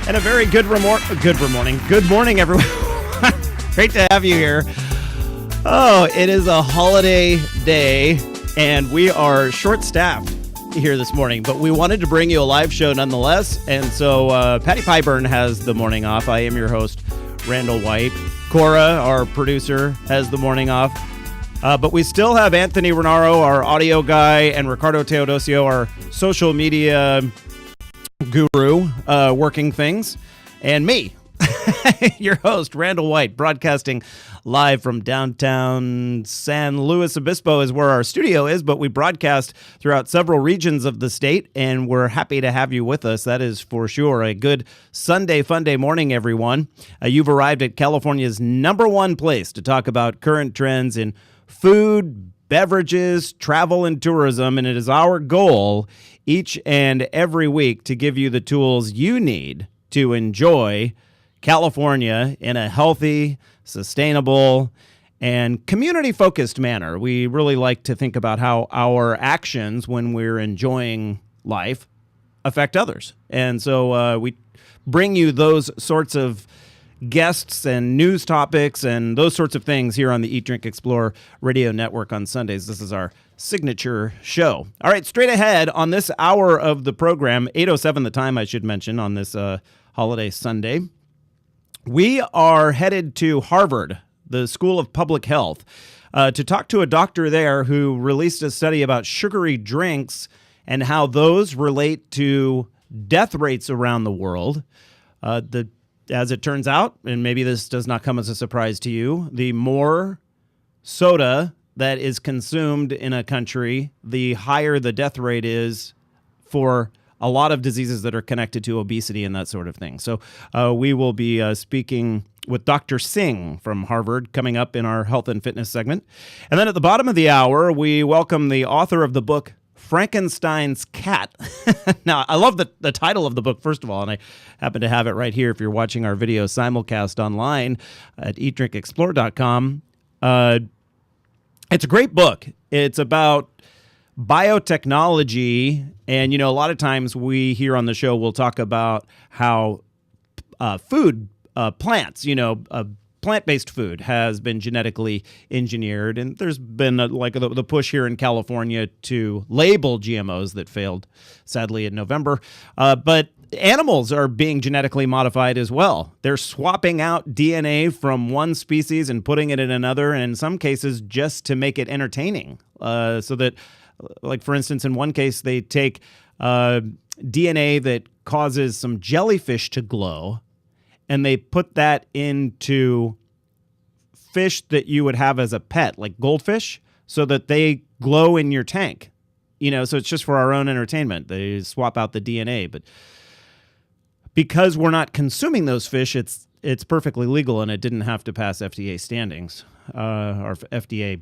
And a very good morning. Good morning, everyone. Great to have you here. Oh, it is a holiday day, and we are short-staffed here this morning, but we wanted to bring you a live show nonetheless. And so Patty Pyburn has the morning off. I am your host, Randall White. Cora, our producer, has the morning off. But we still have Anthony Renaro, our audio guy, and Ricardo Teodosio, our social media guru, working things, and me, your host, Randall White, broadcasting live from downtown San Luis Obispo is where our studio is, but we broadcast throughout several regions of the state, and we're happy to have you with us. That is for sure. A good Sunday, Funday morning, everyone. You've arrived at California's #1 place to talk about current trends in food, beverages, travel, and tourism, and it is our goal each and every week to give you the tools you need to enjoy California in a healthy, sustainable, and community-focused manner. We really like to think about how our actions when we're enjoying life affect others. And so we bring you those sorts of guests and news topics and those sorts of things here on the Eat, Drink, Explore radio network on Sundays. This is our signature show. All right, straight ahead on this hour of the program, 8:07 the time, I should mention, on this holiday Sunday. We are headed to Harvard, the School of Public Health, to talk to a doctor there who released a study about sugary drinks and how those relate to death rates around the world. As it turns out, and maybe this does not come as a surprise to you, the more soda that is consumed in a country, the higher the death rate is for a lot of diseases that are connected to obesity and that sort of thing. So we will be speaking with Dr. Singh from Harvard coming up in our health and fitness segment. And then at the bottom of the hour, we welcome the author of the book, Frankenstein's Cat. Now, I love the title of the book, first of all, and I happen to have it right here if you're watching our video simulcast online at eatdrinkexplore.com. It's a great book. It's about biotechnology, and, a lot of times we here on the show will talk about how plants, plant-based food has been genetically engineered, and there's been the push here in California to label GMOs that failed, sadly, in November. But animals are being genetically modified as well. They're swapping out DNA from one species and putting it in another, and in some cases just to make it entertaining. So that, for instance, in one case, they take DNA that causes some jellyfish to glow, and they put that into fish that you would have as a pet, like goldfish, so that they glow in your tank. So it's just for our own entertainment. They swap out the DNA, but because we're not consuming those fish, it's perfectly legal, and it didn't have to pass FDA standings or FDA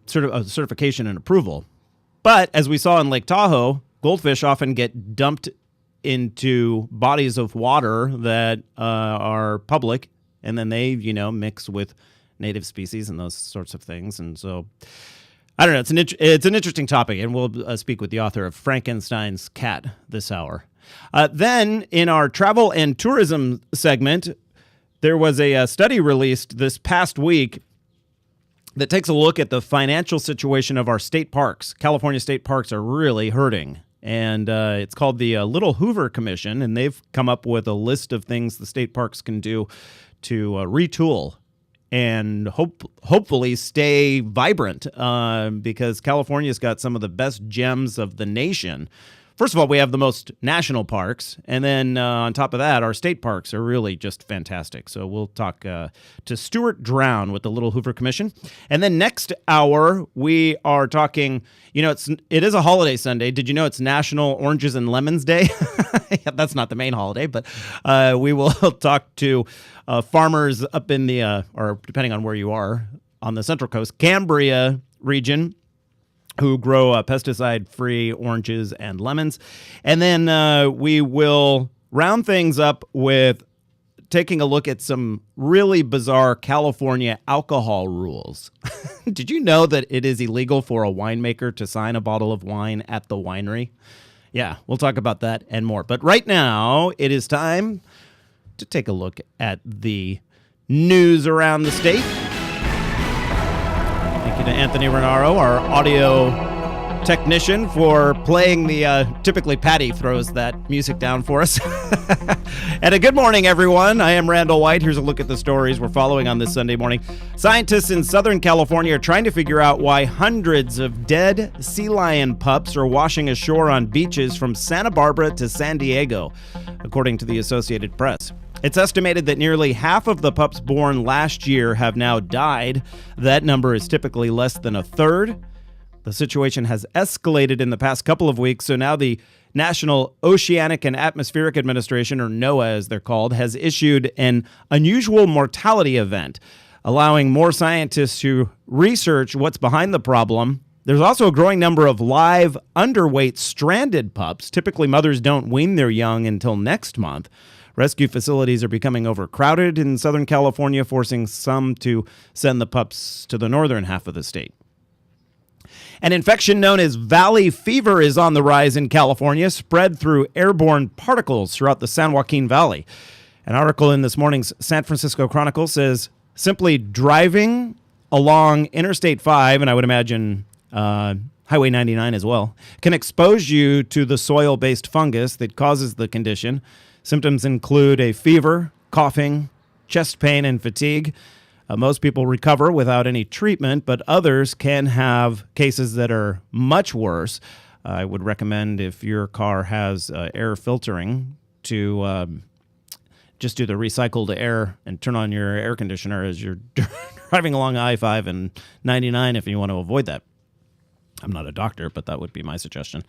certification and approval. But as we saw in Lake Tahoe, goldfish often get dumped into bodies of water that are public, and then they, mix with native species and those sorts of things. And so, I don't know, it's an interesting topic, and we'll speak with the author of Frankenstein's Cat this hour. Then, in our travel and tourism segment, there was a study released this past week that takes a look at the financial situation of our state parks. California state parks are really hurting. And it's called the Little Hoover Commission, and they've come up with a list of things the state parks can do to retool and hopefully stay vibrant because California's got some of the best gems of the nation. First of all, we have the most national parks, and then on top of that, our state parks are really just fantastic. So we'll talk to Stuart Drown with the Little Hoover Commission. And then next hour, we are talking, it is a holiday Sunday. Did you know it's National Oranges and Lemons Day? That's not the main holiday, but we will talk to farmers up in the, or depending on where you are, on the Central Coast, Cambria region, who grow pesticide-free oranges and lemons. And then we will round things up with taking a look at some really bizarre California alcohol rules. Did you know that it is illegal for a winemaker to sign a bottle of wine at the winery? Yeah, we'll talk about that and more. But right now, it is time to take a look at the news around the state. Thank you to Anthony Renaro, our audio technician, for playing the, typically Patty throws that music down for us. And a good morning, everyone. I am Randall White. Here's a look at the stories we're following on this Sunday morning. Scientists in Southern California are trying to figure out why hundreds of dead sea lion pups are washing ashore on beaches from Santa Barbara to San Diego, according to the Associated Press. It's estimated that nearly half of the pups born last year have now died. That number is typically less than a third. The situation has escalated in the past couple of weeks, so now the National Oceanic and Atmospheric Administration, or NOAA as they're called, has issued an unusual mortality event, allowing more scientists to research what's behind the problem. There's also a growing number of live, underweight, stranded pups. Typically, mothers don't wean their young until next month. Rescue facilities are becoming overcrowded in Southern California, forcing some to send the pups to the northern half of the state. An infection known as valley fever is on the rise in California, spread through airborne particles throughout the San Joaquin Valley. An article in this morning's San Francisco Chronicle says simply driving along Interstate 5, and I would imagine Highway 99 as well, can expose you to the soil-based fungus that causes the condition. Symptoms include a fever, coughing, chest pain, and fatigue. Most people recover without any treatment, but others can have cases that are much worse. I would recommend, if your car has air filtering, to just do the recycled air and turn on your air conditioner as you're driving along I-5 and 99 if you want to avoid that. I'm not a doctor, but that would be my suggestion.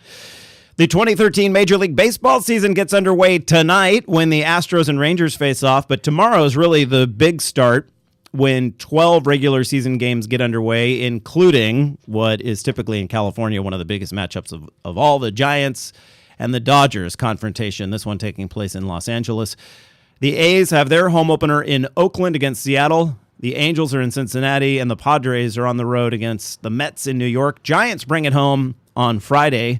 The 2013 Major League Baseball season gets underway tonight when the Astros and Rangers face off, but tomorrow is really the big start, when 12 regular season games get underway, including what is typically in California one of the biggest matchups of all, the Giants and the Dodgers confrontation, this one taking place in Los Angeles. The A's have their home opener in Oakland against Seattle. The Angels are in Cincinnati, and the Padres are on the road against the Mets in New York. Giants bring it home on Friday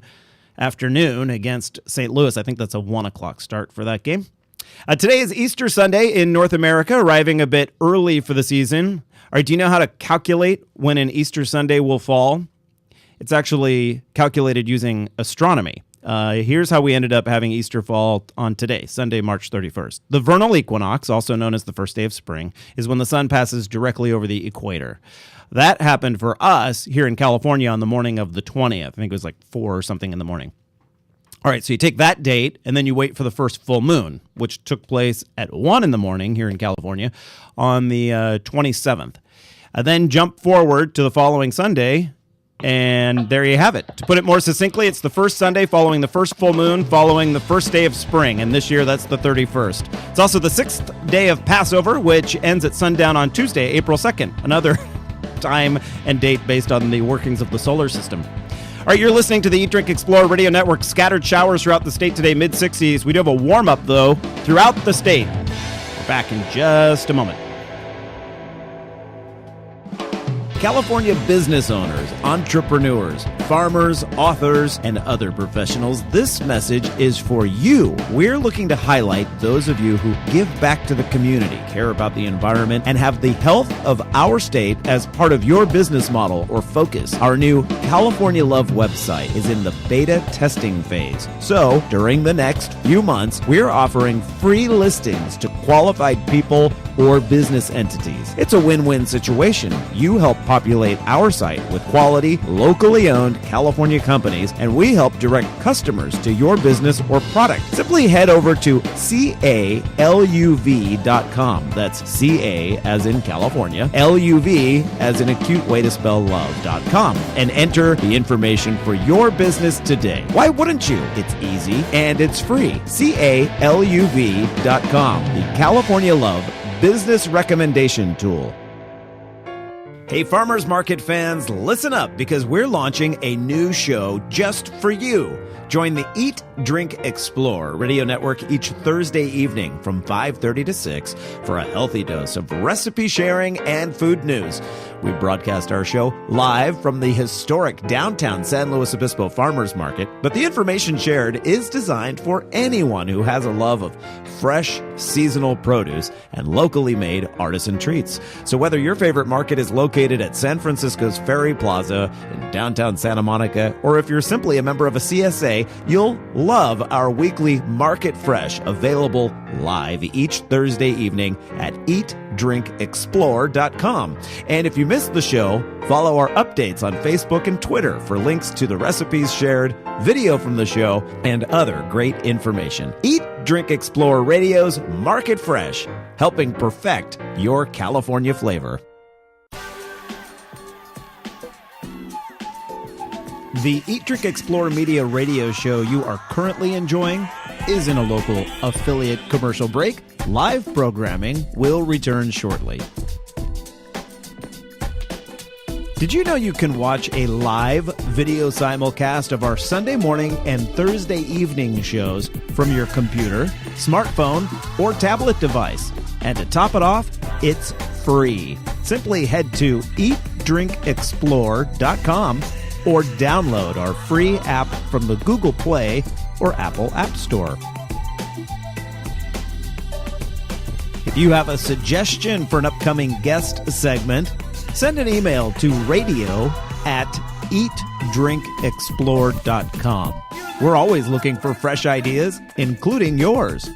afternoon against St. Louis. I think that's a 1 o'clock start for that game. Today is Easter Sunday in North America, arriving a bit early for the season. All right, do you know how to calculate when an Easter Sunday will fall? It's actually calculated using astronomy. Here's how we ended up having Easter fall on today, Sunday, March 31st. The vernal equinox, also known as the first day of spring, is when the sun passes directly over the equator. That happened for us here in California on the morning of the 20th. I think it was like 4 or something in the morning. All right, so you take that date, and then you wait for the first full moon, which took place at 1 in the morning here in California on the 27th. Then jump forward to the following Sunday, and there you have it. To put it more succinctly, it's the first Sunday following the first full moon, following the first day of spring, and this year that's the 31st. It's also the 6th day of Passover, which ends at sundown on Tuesday, April 2nd, another time and date based on the workings of the solar system. All right, you're listening to the Eat, Drink, Explore Radio Network. Scattered showers throughout the state today, mid-60s. We do have a warm-up, though, throughout the state. We're back in just a moment. California business owners, entrepreneurs, farmers, authors, and other professionals, this message is for you. We're looking to highlight those of you who give back to the community, care about the environment, and have the health of our state as part of your business model or focus. Our new California Love website is in the beta testing phase. So, during the next few months, we're offering free listings to qualified people or business entities. It's a win-win situation. You help populate our site with quality, locally owned California companies, and we help direct customers to your business or product. Simply head over to CALUV.com. That's CA as in California, LUV as in a cute way to spell love.com, and enter the information for your business today. Why wouldn't you? It's easy and it's free. CALUV.com, the California Love Business Recommendation Tool. Hey, farmers market fans, listen up because we're launching a new show just for you. Join the Eat, Drink, Explore radio network each Thursday evening from 5:30 to 6 for a healthy dose of recipe sharing and food news. We broadcast our show live from the historic downtown San Luis Obispo Farmers Market, but the information shared is designed for anyone who has a love of fresh, seasonal produce and locally made artisan treats. So whether your favorite market is located at San Francisco's Ferry Plaza in downtown Santa Monica, or if you're simply a member of a CSA, you'll love our weekly Market Fresh, available live each Thursday evening at eatdrinkexplore.com. And if you missed the show, follow our updates on Facebook and Twitter for links to the recipes shared, video from the show, and other great information. Eat, Drink, Explore Radio's Market Fresh, helping perfect your California flavor. The Eat, Drink, Explore Media radio show you are currently enjoying is in a local affiliate commercial break. Live programming will return shortly. Did you know you can watch a live video simulcast of our Sunday morning and Thursday evening shows from your computer, smartphone, or tablet device? And to top it off, it's free. Simply head to eatdrinkexplore.com or download our free app from the Google Play or Apple App Store. If you have a suggestion for an upcoming guest segment, send an email to radio@eatdrinkexplore.com. We're always looking for fresh ideas, including yours.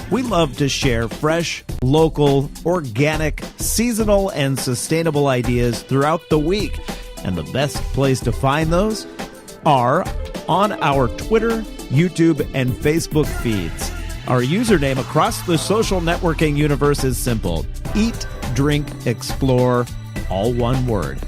We love to share fresh, local, organic, seasonal, and sustainable ideas throughout the week. And the best place to find those are on our Twitter, YouTube, and Facebook feeds. Our username across the social networking universe is simple: Eat, Drink, Explore, all one word.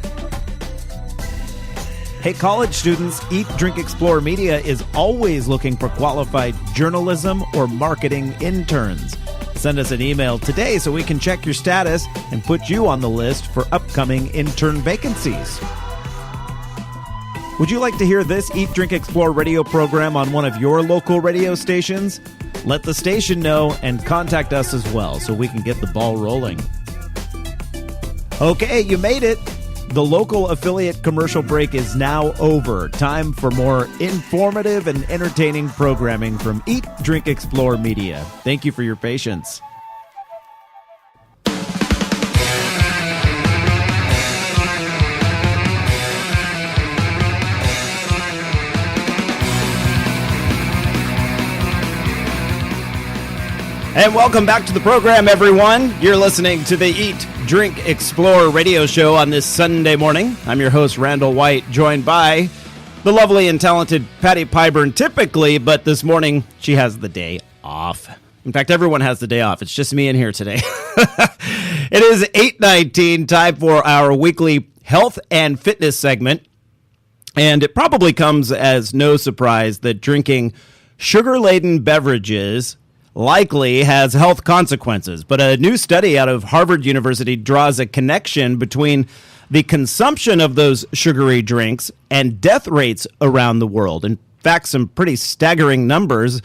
Hey, college students, Eat, Drink, Explore Media is always looking for qualified journalism or marketing interns. Send us an email today so we can check your status and put you on the list for upcoming intern vacancies. Would you like to hear this Eat, Drink, Explore radio program on one of your local radio stations? Let the station know and contact us as well so we can get the ball rolling. Okay, you made it. The local affiliate commercial break is now over. Time for more informative and entertaining programming from Eat, Drink, Explore Media. Thank you for your patience. And welcome back to the program, everyone. You're listening to the Eat, Drink, Explore radio show on this Sunday morning. I'm your host, Randall White, joined by the lovely and talented Patty Pyburn typically, but this morning she has the day off. In fact, everyone has the day off. It's just me in here today. It is 8:19, time for our weekly health and fitness segment. And it probably comes as no surprise that drinking sugar-laden beverages likely has health consequences, but a new study out of Harvard University draws a connection between the consumption of those sugary drinks and death rates around the world. In fact, some pretty staggering numbers.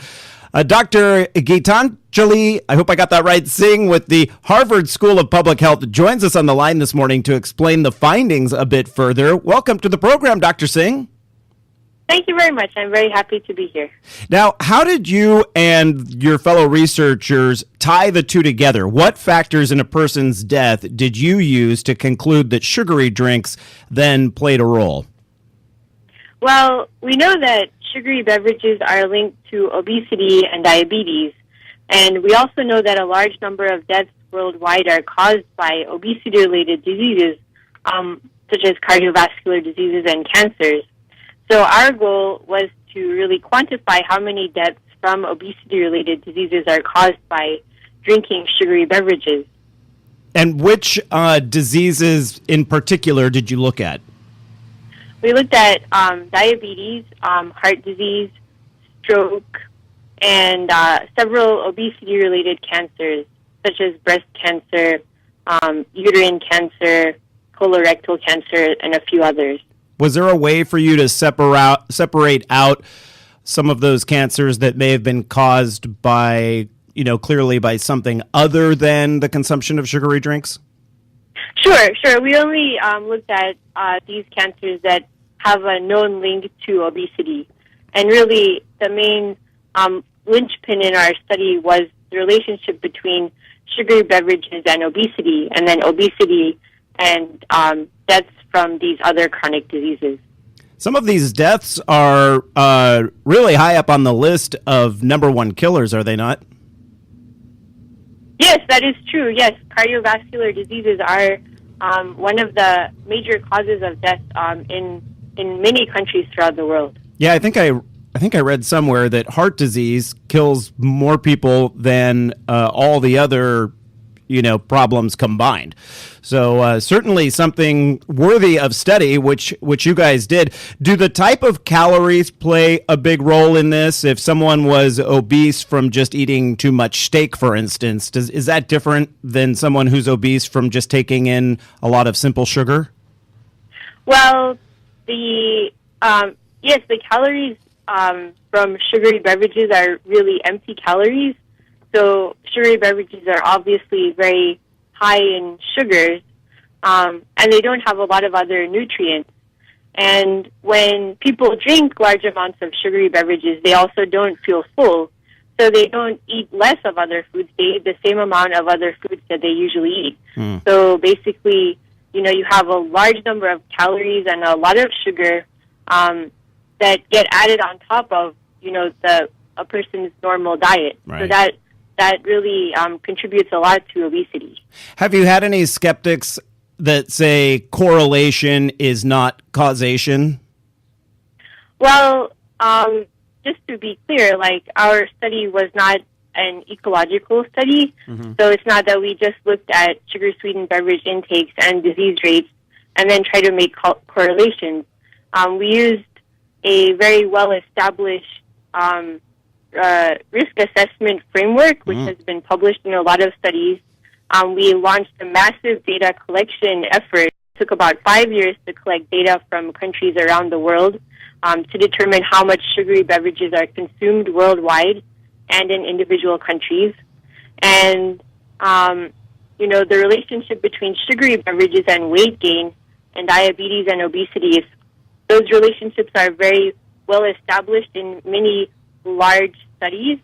Dr. Gitanjali, I hope I got that right, Singh with the Harvard School of Public Health joins us on the line this morning to explain the findings a bit further. Welcome to the program, Dr. Singh. Thank you very much. I'm very happy to be here. Now, how did you and your fellow researchers tie the two together? What factors in a person's death did you use to conclude that sugary drinks then played a role? Well, we know that sugary beverages are linked to obesity and diabetes, and we also know that a large number of deaths worldwide are caused by obesity-related diseases, such as cardiovascular diseases and cancers. So our goal was to really quantify how many deaths from obesity-related diseases are caused by drinking sugary beverages. And which diseases in particular did you look at? We looked at diabetes, heart disease, stroke, and several obesity-related cancers, such as breast cancer, uterine cancer, colorectal cancer, and a few others. Was there a way for you to separate out some of those cancers that may have been caused by, clearly by something other than the consumption of sugary drinks? Sure. We only looked at these cancers that have a known link to obesity. And really, the main linchpin in our study was the relationship between sugary beverages and obesity, and then obesity and deaths from these other chronic diseases. Some of these deaths are really high up on the list of number one killers, are they not? Yes, that is true. Yes, cardiovascular diseases are one of the major causes of death in many countries throughout the world. Yeah, I think I read somewhere that heart disease kills more people than all the other problems combined. So certainly something worthy of study, which you guys did. Do the type of calories play a big role in this? If someone was obese from just eating too much steak, for instance, is that different than someone who's obese from just taking in a lot of simple sugar? Well, the calories from sugary beverages are really empty calories. So sugary beverages are obviously very high in sugars, and they don't have a lot of other nutrients. And when people drink large amounts of sugary beverages, they also don't feel full. So they don't eat less of other foods. They eat the same amount of other foods that they usually eat. So basically, you have a large number of calories and a lot of sugar that get added on top of, a person's normal diet. Right. So that really contributes a lot to obesity. Have you had any skeptics that say correlation is not causation? Well, just to be clear, our study was not an ecological study, so it's not that we just looked at sugar-sweetened beverage intakes and disease rates and then try to make correlations. We used a very well-established risk assessment framework, which has been published in a lot of studies. We launched a massive data collection effort. It took about 5 years to collect data from countries around the world to determine how much sugary beverages are consumed worldwide and in individual countries. And, the relationship between sugary beverages and weight gain and diabetes and obesity, those relationships are very well established in many large studies.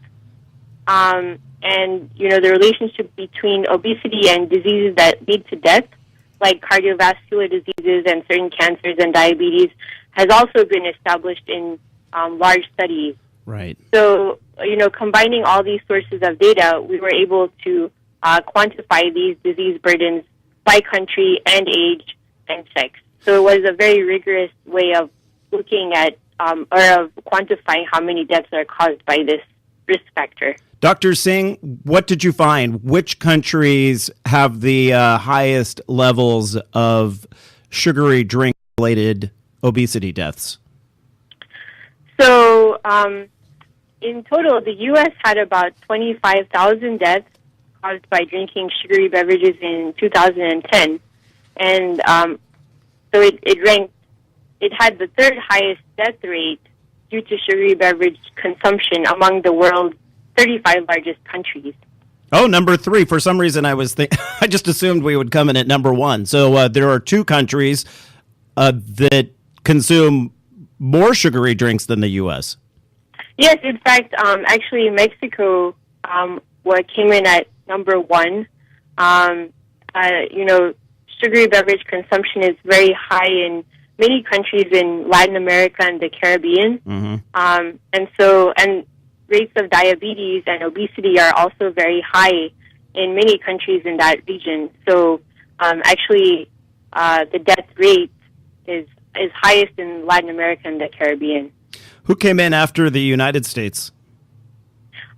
And, the relationship between obesity and diseases that lead to death, like cardiovascular diseases and certain cancers and diabetes, has also been established in large studies. Right. So, combining all these sources of data, we were able to quantify these disease burdens by country and age and sex. So it was a very rigorous way of looking at or of quantifying how many deaths are caused by this risk factor. Dr. Singh, what did you find? Which countries have the highest levels of sugary drink-related obesity deaths? So, in total, the U.S. had about 25,000 deaths caused by drinking sugary beverages in 2010. And so it had the third highest death rate due to sugary beverage consumption among the world's 35 largest countries. Oh, number three. For some reason, I just assumed we would come in at number one. So there are two countries that consume more sugary drinks than the U.S. Yes, in fact, actually, Mexico came in at number one. Sugary beverage consumption is very high in many countries in Latin America and the Caribbean. And rates of diabetes and obesity are also very high in many countries in that region. So the death rate is highest in Latin America and the Caribbean. Who came in after the United States?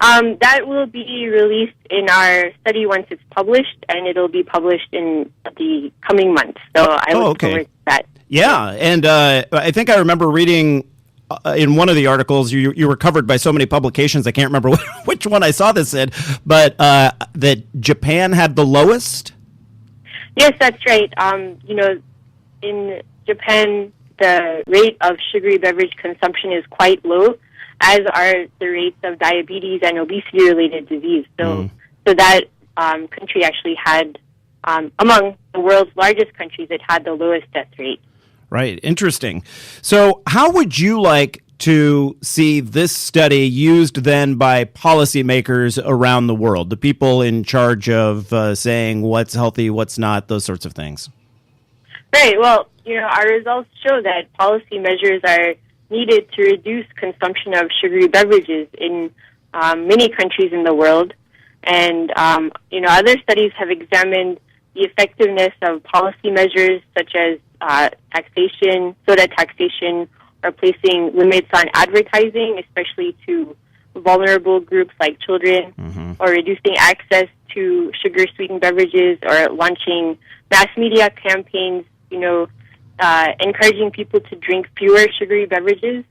That will be released in our study once it's published, and it'll be published in the coming months. So I look forward to that. Yeah, and I think I remember reading in one of the articles, you were covered by so many publications, I can't remember which one I saw this in, but that Japan had the lowest? Yes, that's right. In Japan, the rate of sugary beverage consumption is quite low, as are the rates of diabetes and obesity-related disease. So that country actually had, among the world's largest countries, it had the lowest death rate. Right. Interesting. So how would you like to see this study used then by policymakers around the world, the people in charge of saying what's healthy, what's not, those sorts of things? Right. Well, our results show that policy measures are needed to reduce consumption of sugary beverages in many countries in the world. And, other studies have examined the effectiveness of policy measures such as taxation, soda taxation, or placing limits on advertising, especially to vulnerable groups like children, or reducing access to sugar-sweetened beverages, or launching mass media campaigns, encouraging people to drink fewer sugary beverages.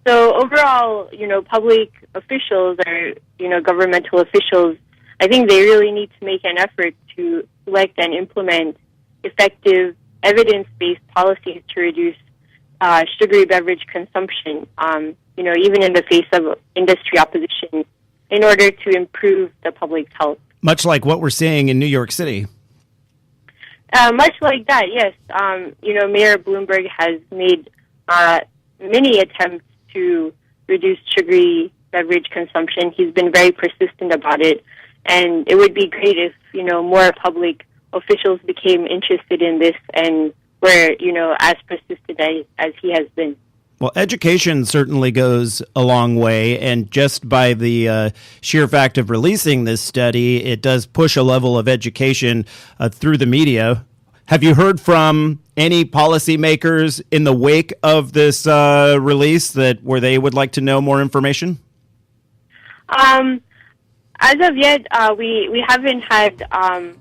So overall, public officials or, governmental officials, I think they really need to make an effort to select and implement effective evidence-based policies to reduce sugary beverage consumption, even in the face of industry opposition, in order to improve the public's health. Much like what we're seeing in New York City. Much like that, yes. Mayor Bloomberg has made many attempts to reduce sugary beverage consumption. He's been very persistent about it, and it would be great if, more public officials became interested in this and were, as persistent as he has been. Well, education certainly goes a long way, and just by the sheer fact of releasing this study, it does push a level of education through the media. Have you heard from any policymakers in the wake of this release where they would like to know more information? As of yet, we haven't had, a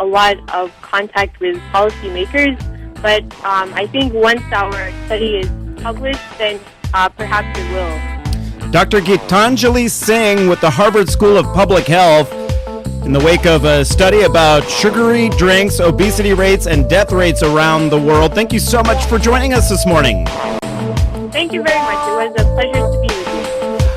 lot of contact with policymakers, but I think once our study is published, then perhaps it will. Dr. Gitanjali Singh with the Harvard School of Public Health, in the wake of a study about sugary drinks, obesity rates, and death rates around the world. Thank you so much for joining us this morning. Thank you very much. It was a pleasure to be with you.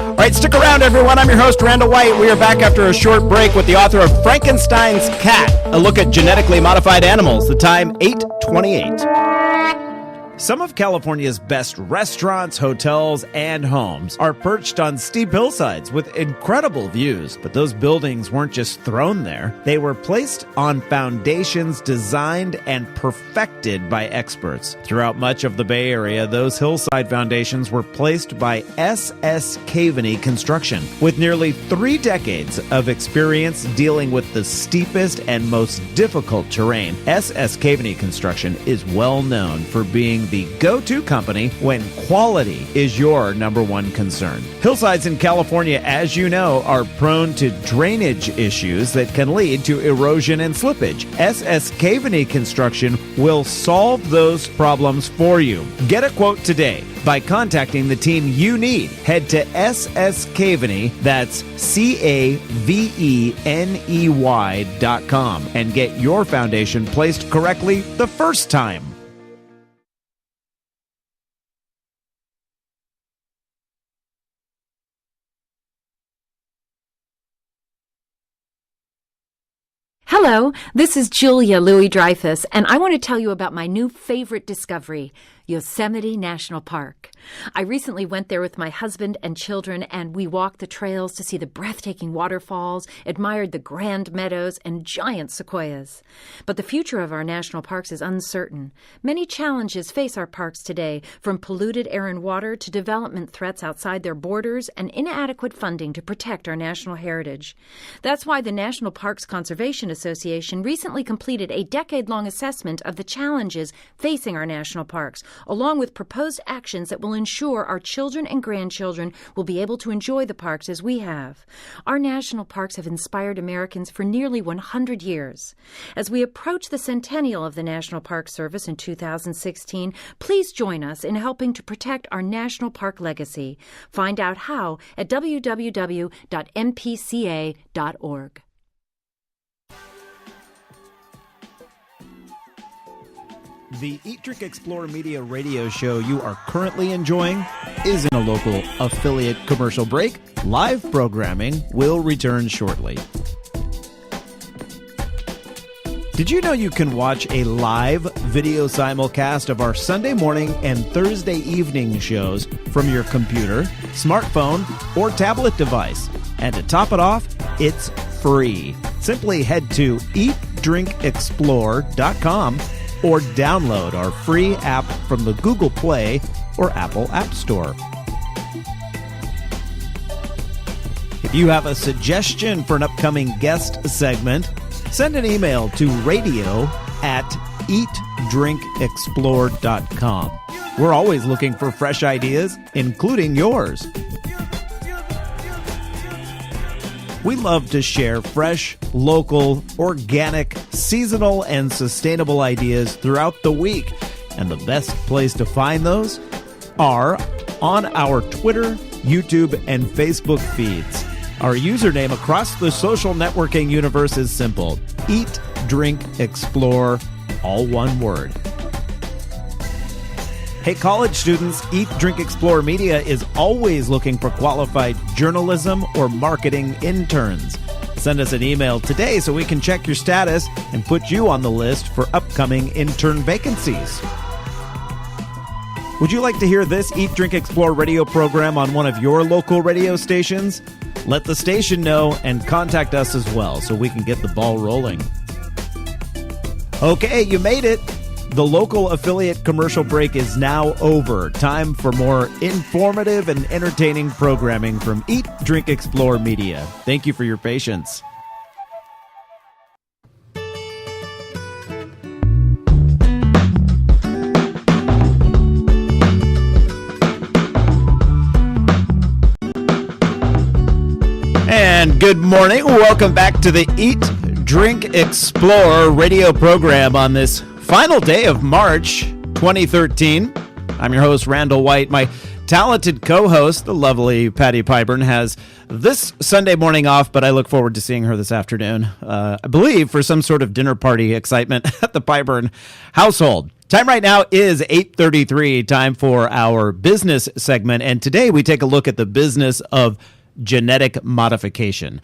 All right, stick around, everyone. I'm your host, Randall White. We are back after a short break with the author of Frankenstein's Cat, a look at genetically modified animals. The time, 8:28. Some of California's best restaurants, hotels, and homes are perched on steep hillsides with incredible views. But those buildings weren't just thrown there. They were placed on foundations designed and perfected by experts. Throughout much of the Bay Area, those hillside foundations were placed by S.S. Caveney Construction. With nearly 3 decades of experience dealing with the steepest and most difficult terrain, S.S. Caveney Construction is well known for being the go-to company when quality is your number one concern. Hillsides in California, as you know, are prone to drainage issues that can lead to erosion and slippage. S.S. Caveney Construction will solve those problems for you. Get a quote today by contacting the team you need. Head to S.S. Caveney, that's CAVENEY.com, and get your foundation placed correctly the first time. Hello, this is Julia Louis-Dreyfus, and I want to tell you about my new favorite discovery, Yosemite National Park. I recently went there with my husband and children, and we walked the trails to see the breathtaking waterfalls, admired the grand meadows, and giant sequoias. But the future of our national parks is uncertain. Many challenges face our parks today, from polluted air and water to development threats outside their borders and inadequate funding to protect our national heritage. That's why the National Parks Conservation Association recently completed a decade-long assessment of the challenges facing our national parks, along with proposed actions that will ensure our children and grandchildren will be able to enjoy the parks as we have. Our national parks have inspired Americans for nearly 100 years. As we approach the centennial of the National Park Service in 2016, please join us in helping to protect our national park legacy. Find out how at www.mpca.org. The Eat, Drink, Explore Media radio show you are currently enjoying is in a local affiliate commercial break. Live programming will return shortly. Did you know you can watch a live video simulcast of our Sunday morning and Thursday evening shows from your computer, smartphone, or tablet device? And to top it off, it's free. Simply head to eatdrinkexplore.com or download our free app from the Google Play or Apple App Store. If you have a suggestion for an upcoming guest segment, send an email to radio@eatdrinkexplore.com. We're always looking for fresh ideas, including yours. We love to share fresh, local, organic, seasonal, and sustainable ideas throughout the week. And the best place to find those are on our Twitter, YouTube, and Facebook feeds. Our username across the social networking universe is simple: Eat, Drink, Explore, all one word. Hey, college students, Eat, Drink, Explore Media is always looking for qualified journalism or marketing interns. Send us an email today so we can check your status and put you on the list for upcoming intern vacancies. Would you like to hear this Eat, Drink, Explore radio program on one of your local radio stations? Let the station know and contact us as well so we can get the ball rolling. Okay, you made it. The local affiliate commercial break is now over. Time for more informative and entertaining programming from Eat, Drink, Explore Media. Thank you for your patience. And good morning. Welcome back to the Eat, Drink, Explore radio program on this final day of March 2013. I'm your host, Randall White. My talented co-host, the lovely Patty Pyburn, has this Sunday morning off, but I look forward to seeing her this afternoon, I believe, for some sort of dinner party excitement at the Pyburn household. Time right now is 8:33, time for our business segment, and today we take a look at the business of genetic modification.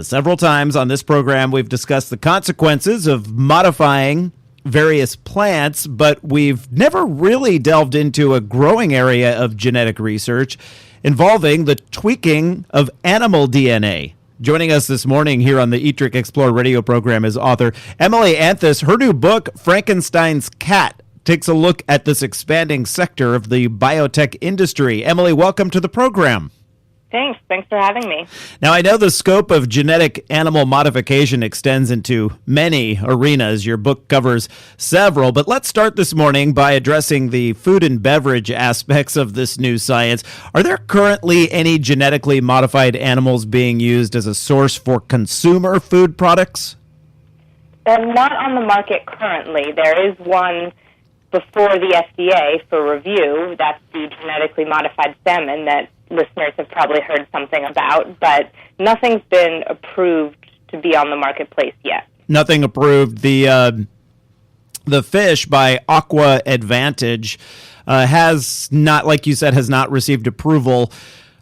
Several times on this program, we've discussed the consequences of modifying various plants, but we've never really delved into a growing area of genetic research involving the tweaking of animal DNA. Joining us this morning here on the Eat, Drink, Explore radio program is author Emily Anthus. Her new book, Frankenstein's Cat, takes a look at this expanding sector of the biotech industry. Emily, welcome to the program. Thanks for having me. Now, I know the scope of genetic animal modification extends into many arenas. Your book covers several, but let's start this morning by addressing the food and beverage aspects of this new science. Are there currently any genetically modified animals being used as a source for consumer food products? Not on the market currently. There is one before the FDA for review. That's the genetically modified salmon that listeners have probably heard something about, but nothing's been approved to be on the marketplace yet. Nothing approved. The fish by Aqua Advantage has not, like you said, has not received approval,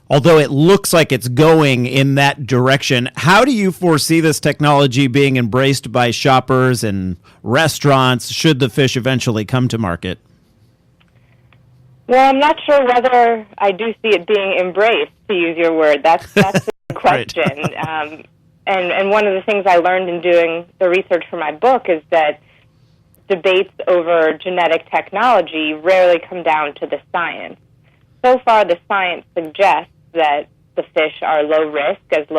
although it looks like it's going in that direction. How do you foresee this technology being embraced by shoppers and restaurants should the fish eventually come to market? Well, I'm not sure whether I do see it being embraced, to use your word. That's the question. And one of the things I learned in doing the research for my book is that debates over genetic technology rarely come down to the science. So far, the science suggests that the fish are low risk as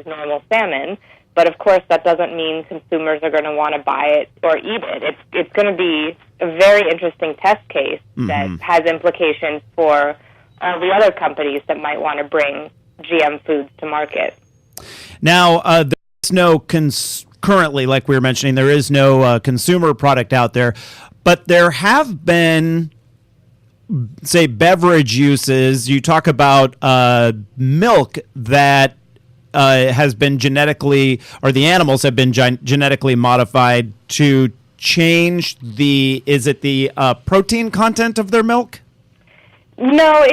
normal salmon, but of course that doesn't mean consumers are going to want to buy it or eat it. It's going to be a very interesting test case that has implications for the other companies that might want to bring GM foods to market. Now, there's no currently, like we were mentioning, there is no consumer product out there, but there have been, say, beverage uses. You talk about milk that has been genetically, or the animals have been genetically modified to change is it the protein content of their milk? No,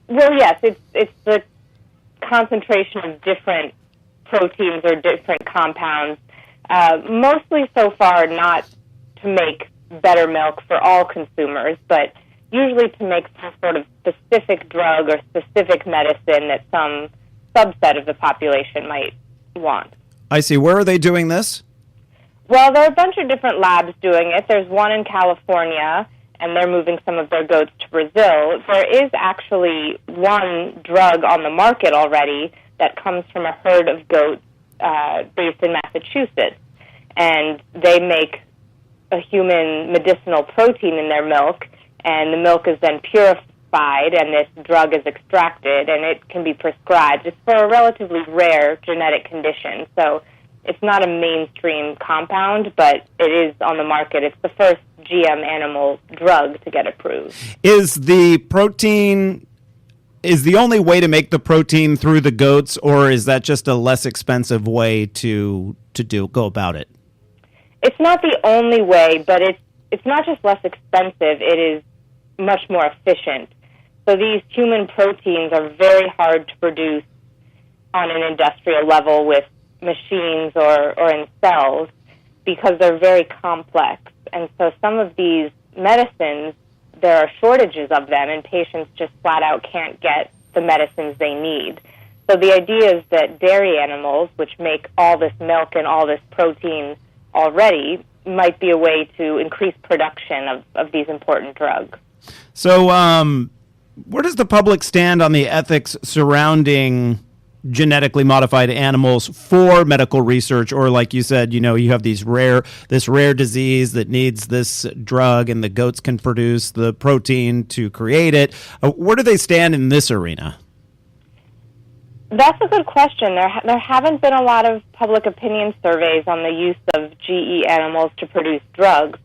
well, yes, it's the concentration of different proteins or different compounds, mostly so far not to make better milk for all consumers, but usually to make some sort of specific drug or specific medicine that some subset of the population might want. I see. Where are they doing this? Well, there are a bunch of different labs doing it. There's one in California, and they're moving some of their goats to Brazil. There is actually one drug on the market already that comes from a herd of goats based in Massachusetts, and they make a human medicinal protein in their milk, and the milk is then purified, and this drug is extracted, and it can be prescribed. It's for a relatively rare genetic condition, so it's not a mainstream compound, but it is on the market. It's the first GM animal drug to get approved. Is the only way to make the protein through the goats, or is that just a less expensive way to go about it? It's not the only way, but it's not just less expensive, it is much more efficient. So these human proteins are very hard to produce on an industrial level with machines or in cells because they're very complex. And so some of these medicines, there are shortages of them, and patients just flat out can't get the medicines they need. So the idea is that dairy animals, which make all this milk and all this protein already, might be a way to increase production of these important drugs. So where does the public stand on the ethics surrounding genetically modified animals for medical research? Or like you said, you have this rare disease that needs this drug, and the goats can produce the protein to create it. Where do they stand in this arena? That's a good question. There haven't been a lot of public opinion surveys on the use of GE animals to produce drugs.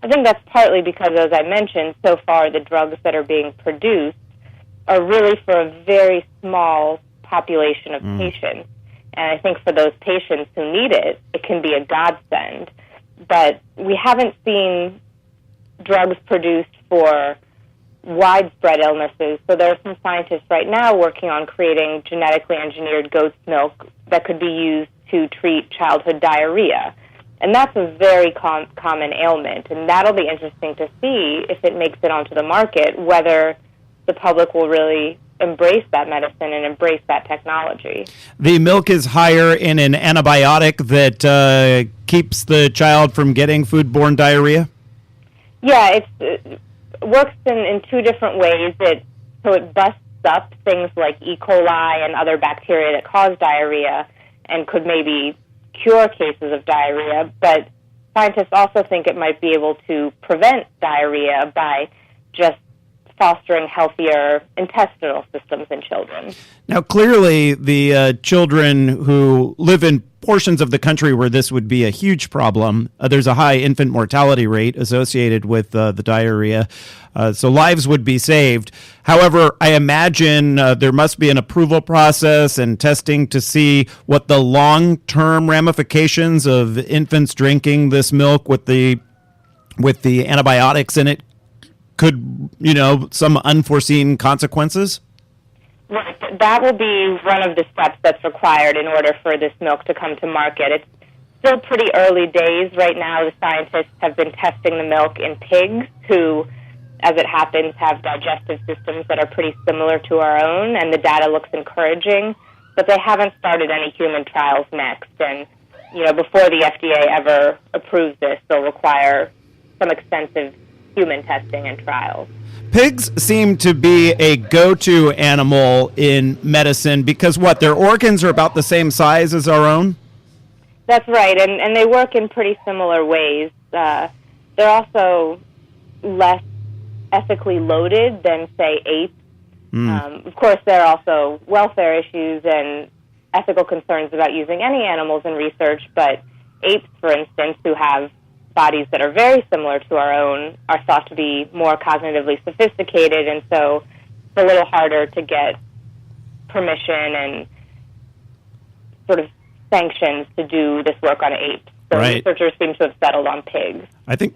I think that's partly because, as I mentioned, so far the drugs that are being produced are really for a very small population of patients. And I think for those patients who need it, it can be a godsend. But we haven't seen drugs produced for widespread illnesses. So there are some scientists right now working on creating genetically engineered goat's milk that could be used to treat childhood diarrhea. And that's a very common ailment. And that'll be interesting to see if it makes it onto the market, whether the public will really embrace that medicine and embrace that technology. The milk is higher in an antibiotic that keeps the child from getting foodborne diarrhea? Yeah, it works in two different ways. So it busts up things like E. coli and other bacteria that cause diarrhea and could maybe cure cases of diarrhea, but scientists also think it might be able to prevent diarrhea by just fostering healthier intestinal systems in children. Now, clearly, the children who live in portions of the country where this would be a huge problem, there's a high infant mortality rate associated with the diarrhea, so lives would be saved. However, I imagine there must be an approval process and testing to see what the long-term ramifications of infants drinking this milk with the antibiotics in it could, some unforeseen consequences? Right. That will be one of the steps that's required in order for this milk to come to market. It's still pretty early days. Right now, the scientists have been testing the milk in pigs who, as it happens, have digestive systems that are pretty similar to our own, and the data looks encouraging, but they haven't started any human trials next. And, before the FDA ever approves this, they'll require some extensive human testing and trials. Pigs seem to be a go-to animal in medicine because their organs are about the same size as our own? That's right, and they work in pretty similar ways. They're also less ethically loaded than, say, apes. Of course, there are also welfare issues and ethical concerns about using any animals in research, but apes, for instance, who have bodies that are very similar to our own, are thought to be more cognitively sophisticated, and so it's a little harder to get permission and sort of sanctions to do this work on apes. So Right. researchers seem to have settled on pigs. I think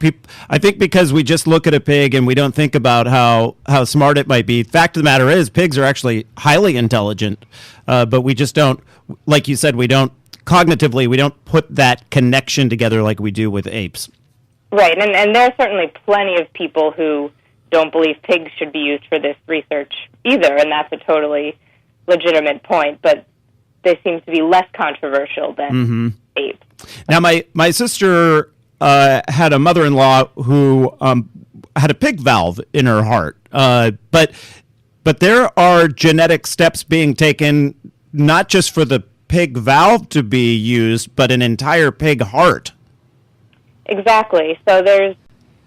because we just look at a pig and we don't think about how smart it might be. Fact of the matter is, pigs are actually highly intelligent, but we just don't, like you said, we don't put that connection together like we do with apes. Right, and there are certainly plenty of people who don't believe pigs should be used for this research either, and that's a totally legitimate point, but they seem to be less controversial than apes. Now, my sister had a mother-in-law who had a pig valve in her heart, but there are genetic steps being taken not just for the pig valve to be used, but an entire pig heart. Exactly. So there's,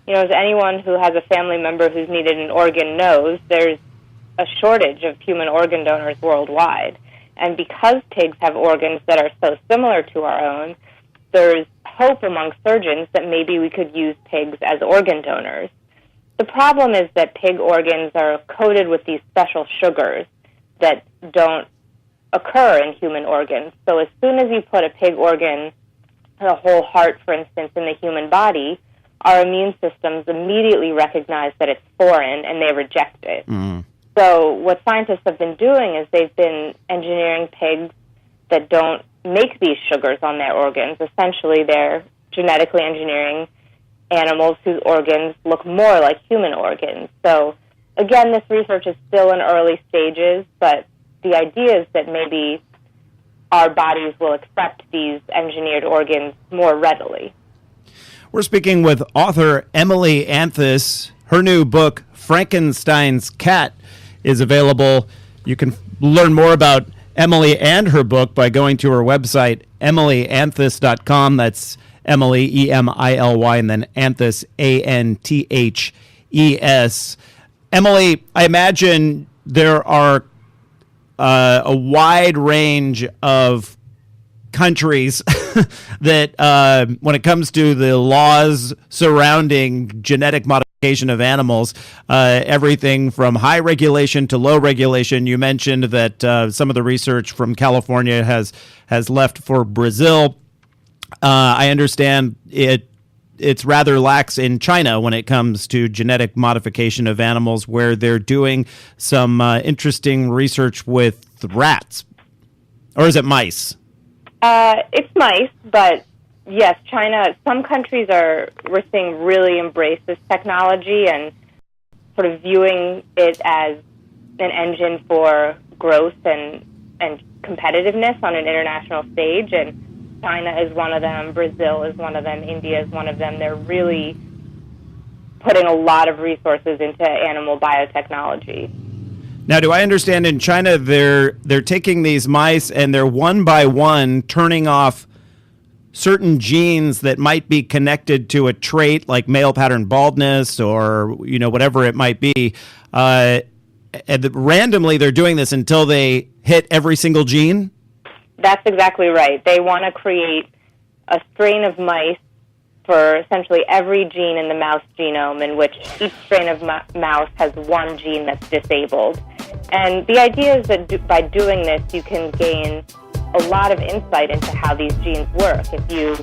as anyone who has a family member who's needed an organ knows, there's a shortage of human organ donors worldwide. And because pigs have organs that are so similar to our own, there's hope among surgeons that maybe we could use pigs as organ donors. The problem is that pig organs are coated with these special sugars that don't occur in human organs. So as soon as you put a pig organ, a whole heart, for instance, in the human body, our immune systems immediately recognize that it's foreign and they reject it. So what scientists have been doing is they've been engineering pigs that don't make these sugars on their organs. Essentially, they're genetically engineering animals whose organs look more like human organs. So, again, this research is still in early stages, but the idea is that maybe our bodies will accept these engineered organs more readily. We're speaking with author Emily Anthus. Her new book, Frankenstein's Cat, is available. You can learn more about Emily and her book by going to her website, emilyanthes.com. That's Emily, E-M-I-L-Y, and then Anthus, A-N-T-H-E-S. Emily, I imagine there are a wide range of countries that, when it comes to the laws surrounding genetic modification of animals, everything from high regulation to low regulation. You mentioned that some of the research from California has left for Brazil. I understand it's rather lax in China when it comes to genetic modification of animals, where they're doing some interesting research with rats. Or is it mice? It's mice, but yes, China, some countries we're seeing really embrace this technology and sort of viewing it as an engine for growth and competitiveness on an international stage. And China is one of them, Brazil is one of them, India is one of them. They're really putting a lot of resources into animal biotechnology. Now, do I understand in China they're taking these mice and they're one by one turning off certain genes that might be connected to a trait like male pattern baldness or whatever it might be, and randomly they're doing this until they hit every single gene? That's exactly right. They want to create a strain of mice for essentially every gene in the mouse genome, in which each strain of mouse has one gene that's disabled. And the idea is that by doing this, you can gain a lot of insight into how these genes work. If you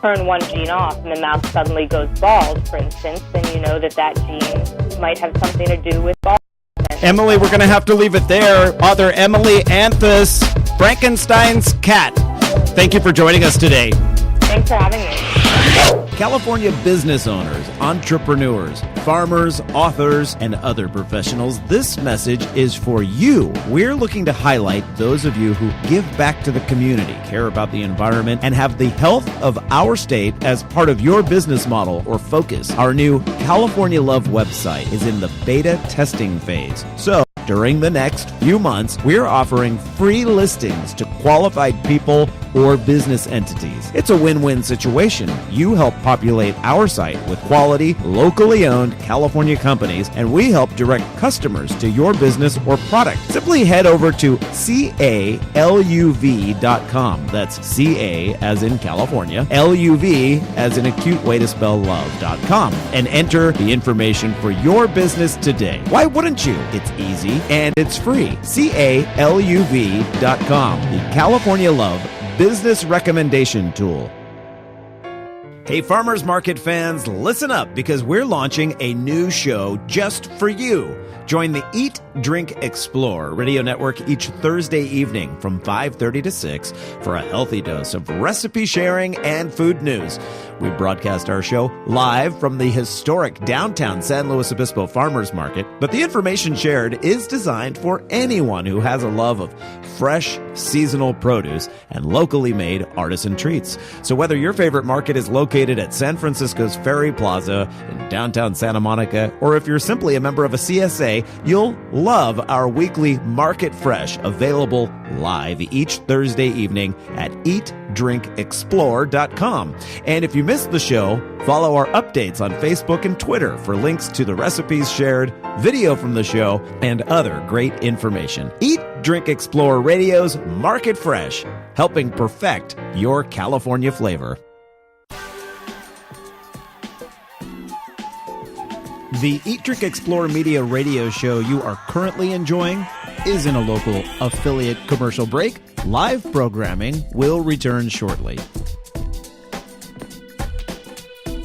turn one gene off and the mouse suddenly goes bald, for instance, then you know that gene might have something to do with baldness. Emily, we're going to have to leave it there. Author Emily Anthus, Frankenstein's Cat. Thank you for joining us today. Thanks for having me. California business owners, entrepreneurs, farmers, authors, and other professionals, this message is for you. We're looking to highlight those of you who give back to the community, care about the environment, and have the health of our state as part of your business model or focus. Our new California Love website is in the beta testing phase. So, during the next few months, we're offering free listings to qualified people or business entities. It's a win-win situation. You help populate our site with quality, locally owned California companies, and we help direct customers to your business or product. Simply head over to CALUV.com. That's CA as in California, LUV as in a cute way to spell love.com, and enter the information for your business today. Why wouldn't you? It's easy and it's free. CALUV.com, the California Love Business Recommendation Tool. Hey, farmers market fans, listen up because we're launching a new show just for you. Join the Eat, Drink, Explore radio network each Thursday evening from 5:30 to 6 for a healthy dose of recipe sharing and food news. We broadcast our show live from the historic downtown San Luis Obispo Farmers Market, but the information shared is designed for anyone who has a love of fresh, seasonal produce and locally made artisan treats. So whether your favorite market is located at San Francisco's Ferry Plaza in downtown Santa Monica, or if you're simply a member of a CSA, you'll love our weekly Market Fresh, available live each Thursday evening at eatdrinkexplore.com. And if you missed the show, follow our updates on Facebook and Twitter for links to the recipes shared, video from the show, and other great information. Eat, Drink, Explore Radio's Market Fresh, helping perfect your California flavor. The Eat, Drink, Explore Media radio show you are currently enjoying is in a local affiliate commercial break. Live programming will return shortly.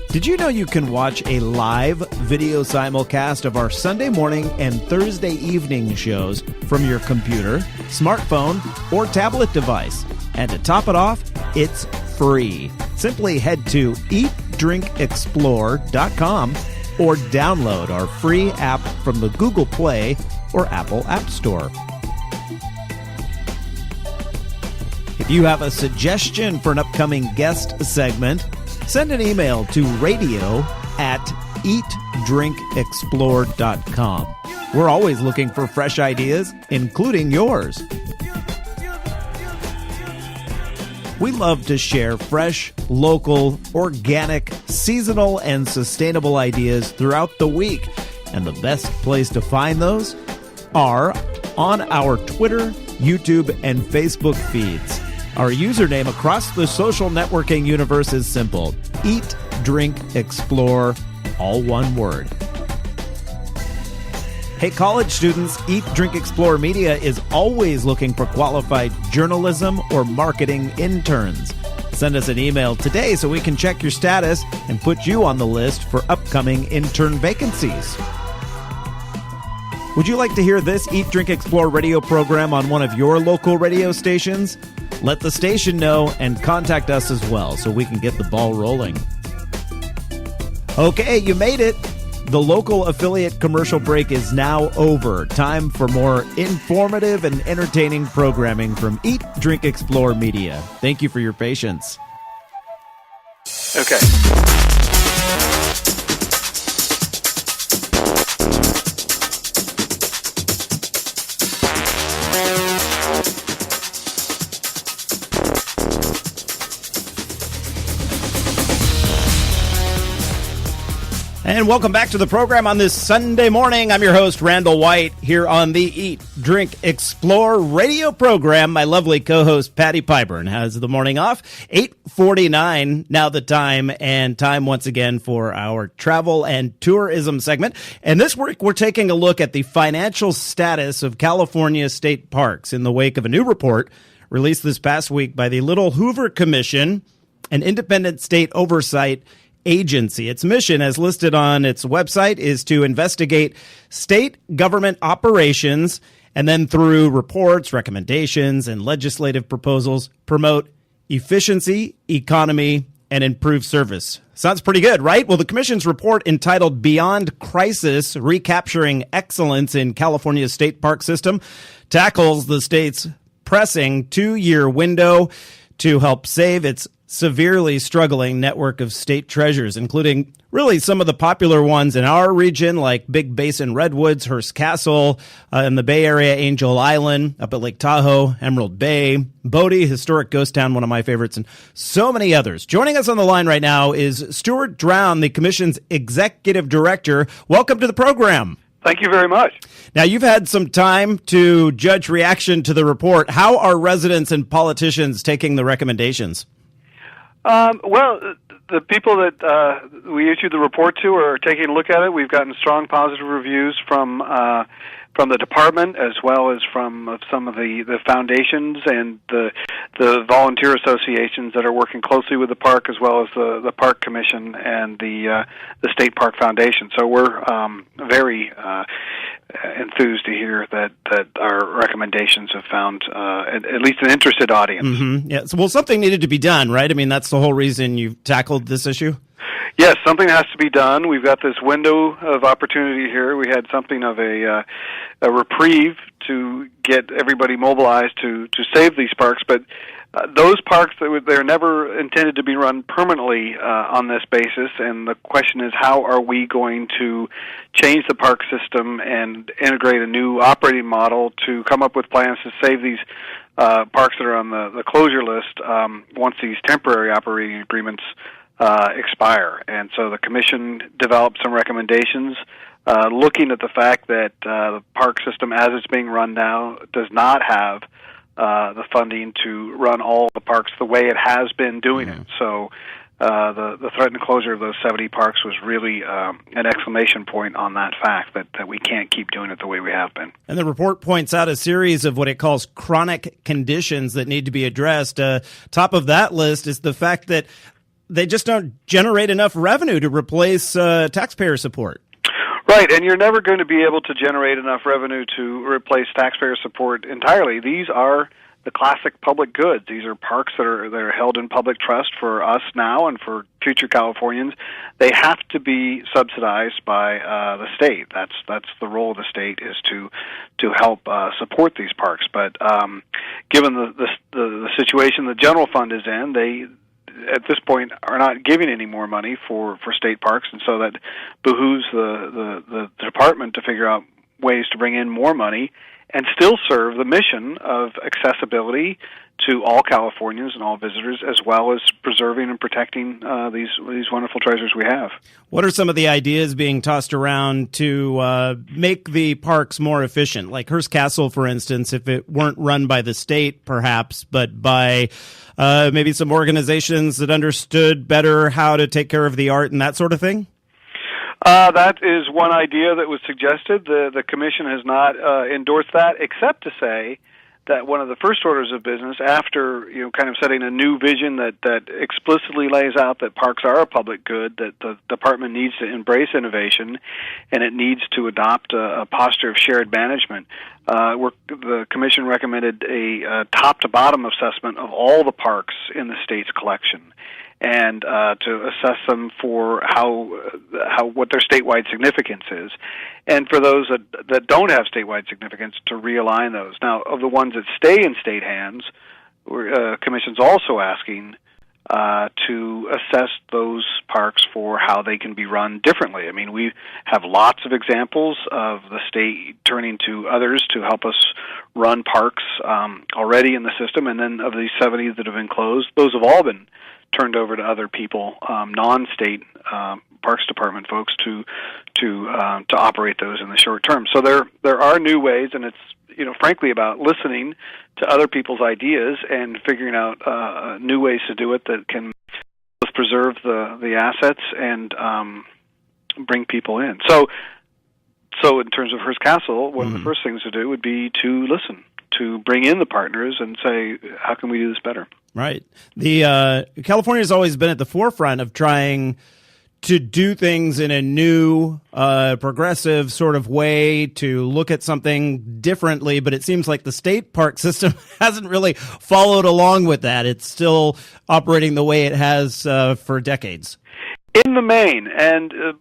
Did you know you can watch a live video simulcast of our Sunday morning and Thursday evening shows from your computer, smartphone, or tablet device? And to top it off, it's free. Simply head to eatdrinkexplore.com or download our free app from the Google Play or Apple App Store. If you have a suggestion for an upcoming guest segment, send an email to radio@eatdrinkexplore.com. We're always looking for fresh ideas, including yours. We love to share fresh, local, organic, seasonal, and sustainable ideas throughout the week. And the best place to find those are on our Twitter, YouTube, and Facebook feeds. Our username across the social networking universe is simple: Eat, Drink, Explore, all one word. Hey, college students, Eat, Drink, Explore Media is always looking for qualified journalism or marketing interns. Send us an email today so we can check your status and put you on the list for upcoming intern vacancies. Would you like to hear this Eat, Drink, Explore radio program on one of your local radio stations? Let the station know and contact us as well so we can get the ball rolling. Okay, you made it. The local affiliate commercial break is now over. Time for more informative and entertaining programming from Eat, Drink, Explore Media. Thank you for your patience. Okay. And welcome back to the program on this Sunday morning. I'm your host, Randall White, here on the Eat, Drink, Explore radio program. My lovely co-host, Patty Pyburn, has the morning off. 8:49 now the time, and time once again for our travel and tourism segment. And this week, we're taking a look at the financial status of California state parks in the wake of a new report released this past week by the Little Hoover Commission, an independent state oversight agency. Its mission, as listed on its website, is to investigate state government operations and then, through reports, recommendations, and legislative proposals, promote efficiency, economy, and improve service. Sounds pretty good, right? Well, the Commission's report, entitled Beyond Crisis: Recapturing Excellence in California's State Park System, tackles the state's pressing 2-year window to help save its severely struggling network of state treasures, including really some of the popular ones in our region, like Big Basin Redwoods, Hearst Castle, in the Bay Area, Angel Island, up at Lake Tahoe, Emerald Bay, Bodie, historic ghost town, one of my favorites, and so many others. Joining us on the line right now is Stuart Drown, the Commission's Executive Director. Welcome to the program. Thank you very much. Now, you've had some time to judge reaction to the report. How are residents and politicians taking the recommendations? Well, the people that we issued the report to are taking a look at it. We've gotten strong positive reviews from from the department, as well as from some of the foundations and the volunteer associations that are working closely with the park, as well as the Park Commission and the State Park Foundation. So we're very enthused to hear that our recommendations have found at least an interested audience. Mm-hmm. Yeah. So, well, something needed to be done, right? I mean, that's the whole reason you've tackled this issue. Yes, something has to be done. We've got this window of opportunity here. We had something of a reprieve to get everybody mobilized to save these parks, but those parks, they're never intended to be run permanently on this basis, and the question is, how are we going to change the park system and integrate a new operating model to come up with plans to save these parks that are on the closure list once these temporary operating agreements expire. And so the Commission developed some recommendations looking at the fact that the park system as it's being run now does not have the funding to run all the parks the way it has been doing it. So the threatened closure of those 70 parks was really an exclamation point on that fact that we can't keep doing it the way we have been. And the report points out a series of what it calls chronic conditions that need to be addressed. Top of that list is the fact that they just don't generate enough revenue to replace taxpayer support. Right, and you're never going to be able to generate enough revenue to replace taxpayer support entirely. These are the classic public goods. These are parks that are held in public trust for us now and for future Californians. They have to be subsidized by the state. That's the role of the state, is to help support these parks. But given the situation the general fund is in, they at this point are not giving any more money for state parks, and so that behooves the department to figure out ways to bring in more money and still serve the mission of accessibility to all Californians and all visitors, as well as preserving and protecting these wonderful treasures we have. What are some of the ideas being tossed around to make the parks more efficient? Like Hearst Castle, for instance, if it weren't run by the state, perhaps, but by maybe some organizations that understood better how to take care of the art and that sort of thing? That is one idea that was suggested. The Commission has not endorsed that, except to say that one of the first orders of business, after kind of setting a new vision that explicitly lays out that parks are a public good, that the department needs to embrace innovation, and it needs to adopt a posture of shared management. The Commission recommended a top-to-bottom assessment of all the parks in the state's collection, and to assess them for what their statewide significance is, and for those that don't have statewide significance, to realign those. Now, of the ones that stay in state hands, Commission's also asking to assess those parks for how they can be run differently. I mean, we have lots of examples of the state turning to others to help us run parks already in the system, and then of these 70 that have been closed, those have all been turned over to other people, non-state Parks Department folks, to operate those in the short term. So there are new ways, and it's frankly about listening to other people's ideas and figuring out new ways to do it that can both preserve the assets and bring people in. So in terms of Hearst Castle, one of the first things to do would be to listen, to bring in the partners and say, how can we do this better? Right. The California has always been at the forefront of trying to do things in a new, progressive sort of way, to look at something differently, but it seems like the state park system hasn't really followed along with that. It's still operating the way it has for decades. In the main,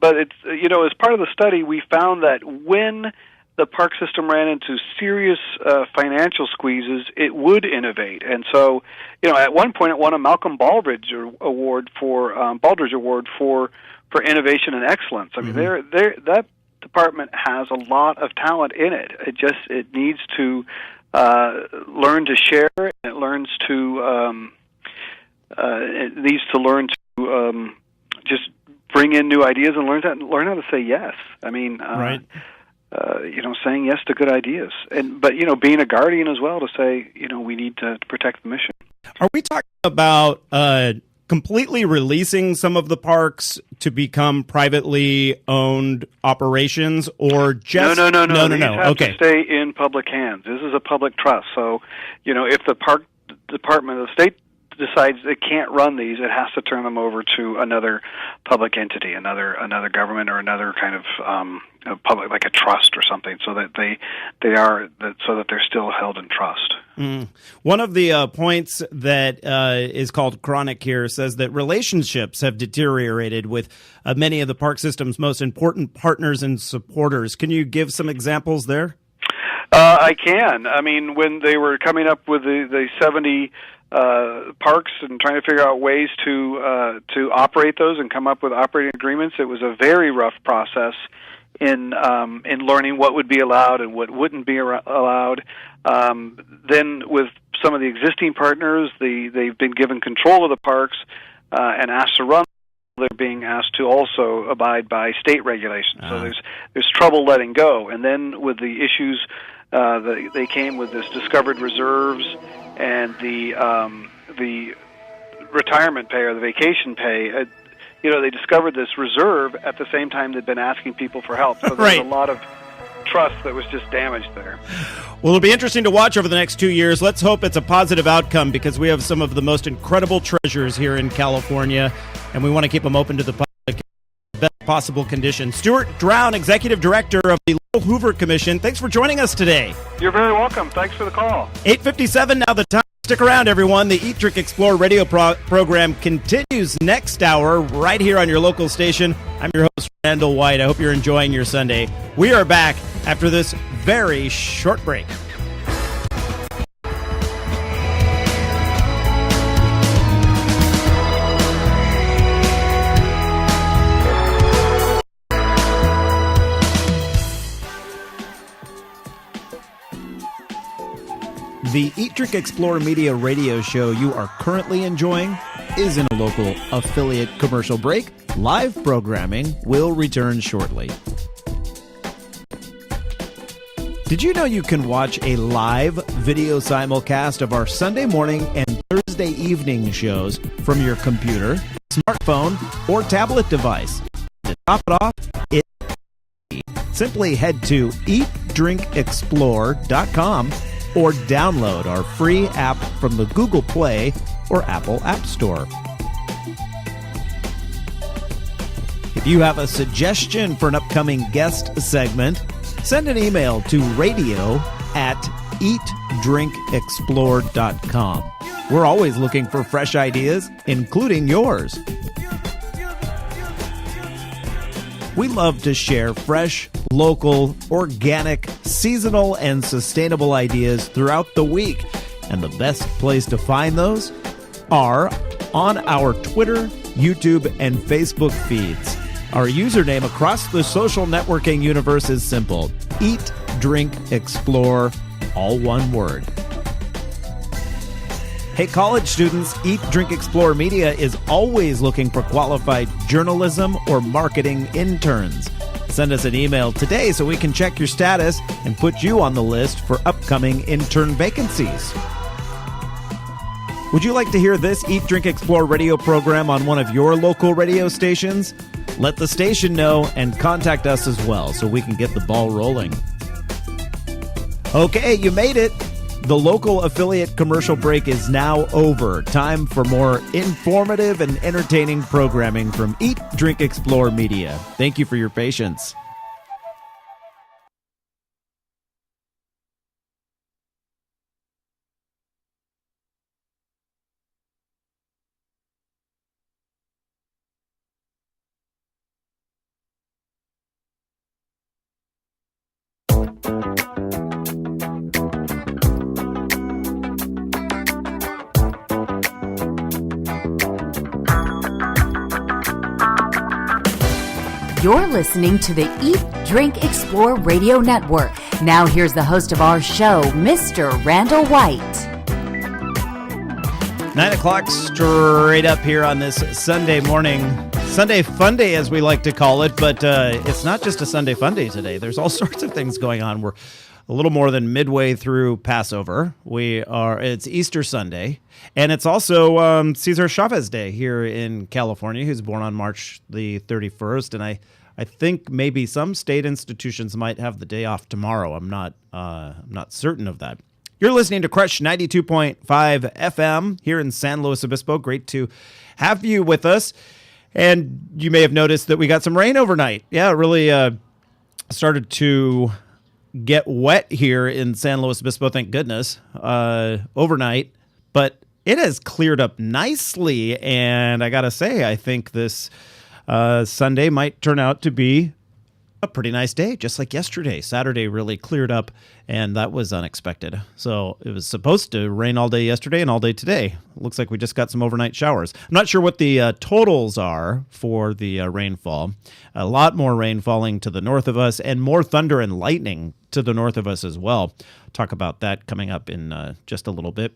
but it's as part of the study, we found that when the park system ran into serious financial squeezes, it would innovate. And so, at one point it won a Malcolm Baldrige Award for innovation and excellence. I mean, that department has a lot of talent in it. It needs to learn to share, and it learns to it needs to learn to just bring in new ideas and learn how to say yes. I mean, right. Saying yes to good ideas, but being a guardian as well, to say we need to protect the mission. Are we talking about completely releasing some of the parks to become privately owned operations, or just no. These have Okay. to stay in public hands. This is a public trust. So, if the park department of the state decides it can't run these, it has to turn them over to another public entity, another government, or another kind of public, like a trust or something, so that so that they're still held in trust. One of the points that is called chronic here says that relationships have deteriorated with many of the park system's most important partners and supporters. Can you give some examples there? I can. I mean, when they were coming up with the 70 parks and trying to figure out ways to operate those and come up with operating agreements, it was a very rough process in learning what would be allowed and what wouldn't be allowed. Then with some of the existing partners, they've been given control of the parks and asked to run. They're being asked to also abide by state regulations. So there's trouble letting go. And then with the issues, they came with this discovered reserves and the retirement pay or the vacation pay. They discovered this reserve at the same time they'd been asking people for help. So there's a lot of trust that was just damaged there. Well, it'll be interesting to watch over the next 2 years. Let's hope it's a positive outcome, because we have some of the most incredible treasures here in California, and we want to keep them open to the public in the best possible conditions. Stuart Drown, Executive Director of the Little Hoover Commission, thanks for joining us today. You're very welcome. Thanks for the call. 8:57 now the time. Stick around, everyone. The Eat, Drink, Explore radio program continues next hour right here on your local station. I'm your host, Randall White. I hope you're enjoying your Sunday. We are back after this very short break. The Eat, Drink, Explore Media radio show you are currently enjoying is in a local affiliate commercial break. Live programming will return shortly. Did you know you can watch a live video simulcast of our Sunday morning and Thursday evening shows from your computer, smartphone, or tablet device? To top it off, simply head to eatdrinkexplore.com or download our free app from the Google Play or Apple App Store. If you have a suggestion for an upcoming guest segment, send an email to radio@eatdrinkexplore.com. We're always looking for fresh ideas, including yours. We love to share fresh, local, organic, seasonal, and sustainable ideas throughout the week. And the best place to find those are on our Twitter, YouTube, and Facebook feeds. Our username across the social networking universe is simple: Eat, Drink, Explore, all one word. Hey, college students, Eat, Drink, Explore Media is always looking for qualified journalism or marketing interns. Send us an email today so we can check your status and put you on the list for upcoming intern vacancies. Would you like to hear this Eat, Drink, Explore radio program on one of your local radio stations? Let the station know and contact us as well so we can get the ball rolling. Okay, you made it. The local affiliate commercial break is now over. Time for more informative and entertaining programming from Eat, Drink, Explore Media. Thank you for your patience. You're listening to the Eat, Drink, Explore Radio Network. Now here's the host of our show, Mr. Randall White. 9 o'clock straight up here on this Sunday morning. Sunday Funday, as we like to call it, but it's not just a Sunday Funday today. There's all sorts of things going on. We're a little more than midway through Passover. It's Easter Sunday, and it's also Cesar Chavez Day here in California, who's born on March the 31st. And I think maybe some state institutions might have the day off tomorrow. I'm not certain of that. You're listening to Crush 92.5 FM here in San Luis Obispo. Great to have you with us. And you may have noticed that we got some rain overnight. Yeah, it really started to get wet here in San Luis Obispo, thank goodness, overnight. But it has cleared up nicely, and I got to say, I think this Sunday might turn out to be a pretty nice day, just like yesterday. Saturday really cleared up, and that was unexpected. So it was supposed to rain all day yesterday and all day today. Looks like we just got some overnight showers. I'm not sure what the totals are for the rainfall. A lot more rain falling to the north of us, and more thunder and lightning to the north of us as well. Talk about that coming up in just a little bit.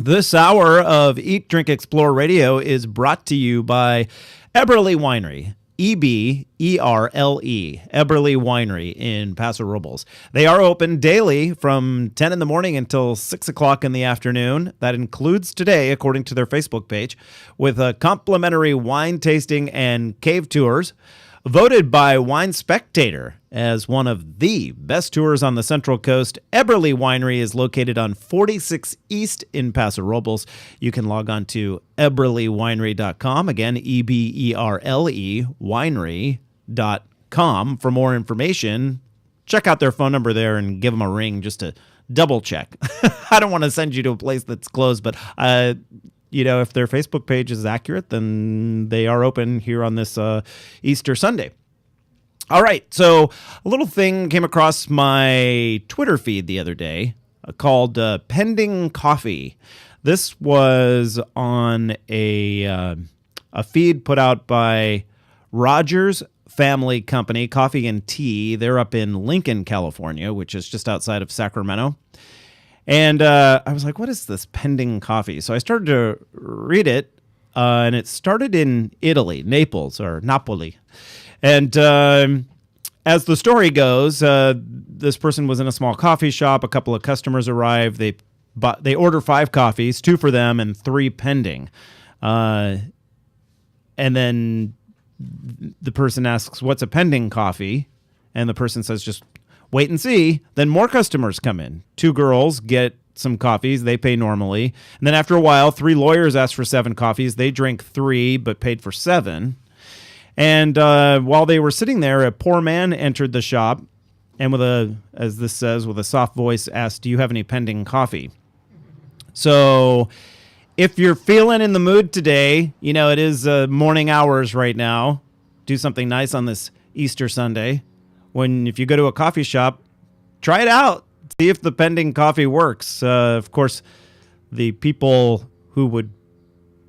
This hour of Eat, Drink, Explore Radio is brought to you by Eberle Winery. Eberle, Eberle Winery in Paso Robles. They are open daily from 10 in the morning until 6 o'clock in the afternoon. That includes today, according to their Facebook page, with a complimentary wine tasting and cave tours. Voted by Wine Spectator as one of the best tours on the Central Coast, Eberle Winery is located on 46 East in Paso Robles. You can log on to eberlewinery.com. Again, Eberle winery.com for more information. Check out their phone number there and give them a ring just to double check. I don't want to send you to a place that's closed, but if their Facebook page is accurate, then they are open here on this Easter Sunday. All right, so a little thing came across my Twitter feed the other day called Pending Coffee. This was on a feed put out by Rogers Family Company, Coffee and Tea. They're up in Lincoln, California, which is just outside of Sacramento. And I was like, what is this pending coffee? So I started to read it, and it started in Italy, Naples or Napoli. And as the story goes, this person was in a small coffee shop. A couple of customers arrived. They order 5 coffees, 2 for them and 3 pending. And then the person asks, what's a pending coffee? And the person says, just wait and see. Then more customers come in. 2 girls get some coffees. They pay normally. And then after a while, 3 lawyers asked for 7 coffees. They drank 3, but paid for 7. And while they were sitting there, a poor man entered the shop and as this says, with a soft voice asked, do you have any pending coffee? So if you're feeling in the mood today, it is morning hours right now. Do something nice on this Easter Sunday. If you go to a coffee shop, try it out. See if the pending coffee works. Of course, the people who would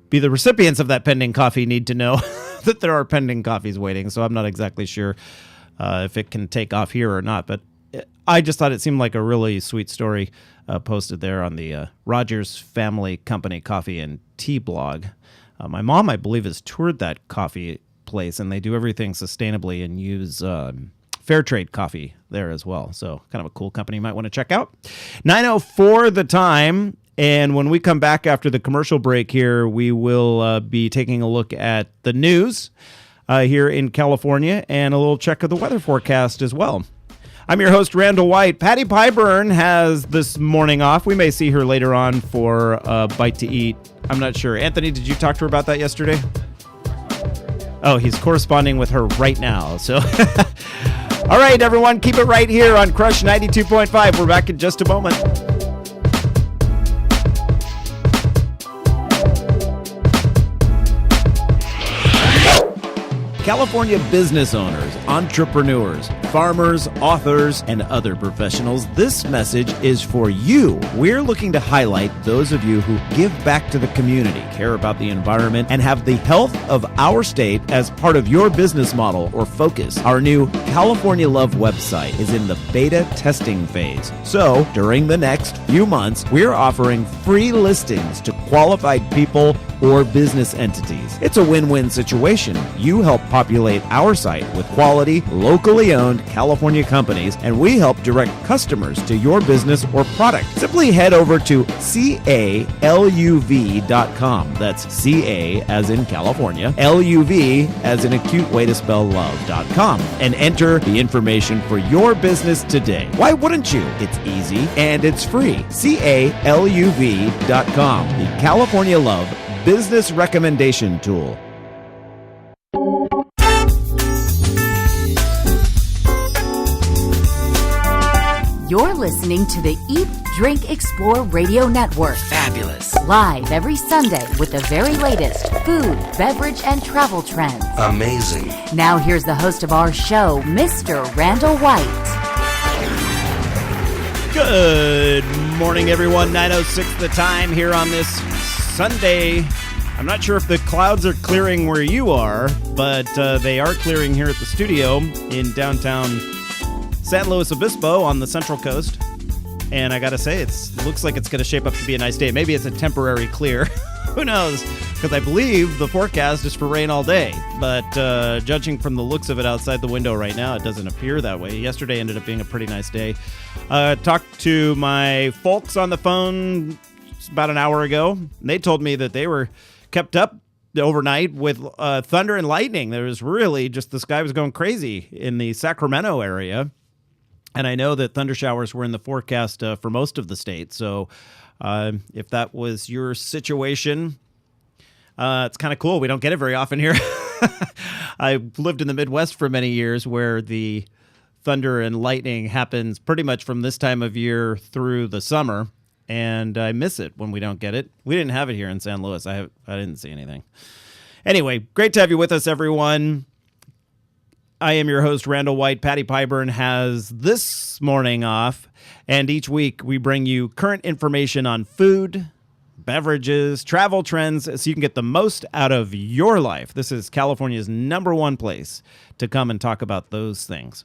be the recipients of that pending coffee need to know that there are pending coffees waiting. So I'm not exactly sure if it can take off here or not. But I just thought it seemed like a really sweet story posted there on the Rogers Family Company Coffee and Tea blog. My mom, I believe, has toured that coffee place, and they do everything sustainably and use fair trade coffee there as well. So kind of a cool company you might want to check out. 9:04 the time. And when we come back after the commercial break here, we will be taking a look at the news here in California and a little check of the weather forecast as well. I'm your host, Randall White. Patty Pyburn has this morning off. We may see her later on for a bite to eat. I'm not sure. Anthony, did you talk to her about that yesterday? Oh, he's corresponding with her right now. So, all right, everyone, keep it right here on Crush 92.5. We're back in just a moment. California business owners, entrepreneurs, farmers, authors, and other professionals, this message is for you. We're looking to highlight those of you who give back to the community, care about the environment, and have the health of our state as part of your business model or focus. Our new California Love website is in the beta testing phase. So, during the next few months, we're offering free listings to qualified people or business entities. It's a win-win situation. You help populate our site with quality, locally owned California companies, and we help direct customers to your business or product. Simply head over to CALUV.com. That's CA as in California, LUV as in a cute way to spell love.com, and enter the information for your business today. Why wouldn't you? It's easy and it's free. CALUV.com, the California Love Business Recommendation Tool. You're listening to the Eat, Drink, Explore Radio Network. Fabulous. Live every Sunday with the very latest food, beverage, and travel trends. Amazing. Now here's the host of our show, Mr. Randall White. Good morning, everyone. 9:06 the time here on this Sunday. I'm not sure if the clouds are clearing where you are, but they are clearing here at the studio in downtown San Luis Obispo on the Central Coast. And I got to say, it looks like it's going to shape up to be a nice day. Maybe it's a temporary clear. Who knows? Because I believe the forecast is for rain all day. But judging from the looks of it outside the window right now, it doesn't appear that way. Yesterday ended up being a pretty nice day. Talked to my folks on the phone about an hour ago. They told me that they were kept up overnight with thunder and lightning. There was really just the sky was going crazy in the Sacramento area. And I know that thunder showers were in the forecast for most of the state. So if that was your situation, it's kind of cool. We don't get it very often here. I lived in the Midwest for many years where the thunder and lightning happens pretty much from this time of year through the summer. And I miss it when we don't get it. We didn't have it here in San Luis. I didn't see anything. Anyway, great to have you with us, everyone. I am your host, Randall White. Patty Pyburn has this morning off, and each week we bring you current information on food, beverages, travel trends, so you can get the most out of your life. This is California's #1 place to come and talk about those things.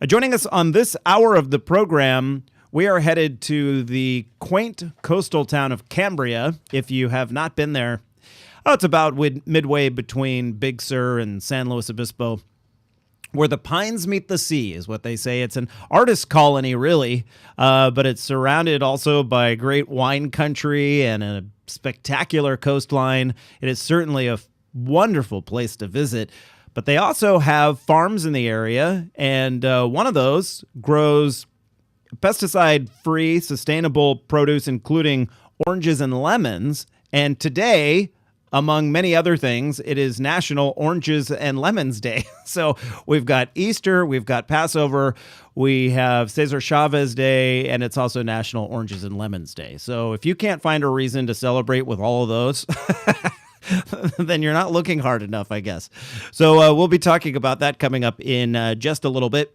Joining us on this hour of the program, we are headed to the quaint coastal town of Cambria. If you have not been there, it's about midway between Big Sur and San Luis Obispo, where the pines meet the sea, is what they say. It's an artist colony, really, but it's surrounded also by great wine country and a spectacular coastline. It is certainly a wonderful place to visit, but they also have farms in the area, and one of those grows pesticide-free, sustainable produce, including oranges and lemons. And today, among many other things, it is National Oranges and Lemons Day. So we've got Easter, we've got Passover, we have Cesar Chavez Day, and it's also National Oranges and Lemons Day. So if you can't find a reason to celebrate with all of those, then you're not looking hard enough, I guess. So we'll be talking about that coming up in just a little bit.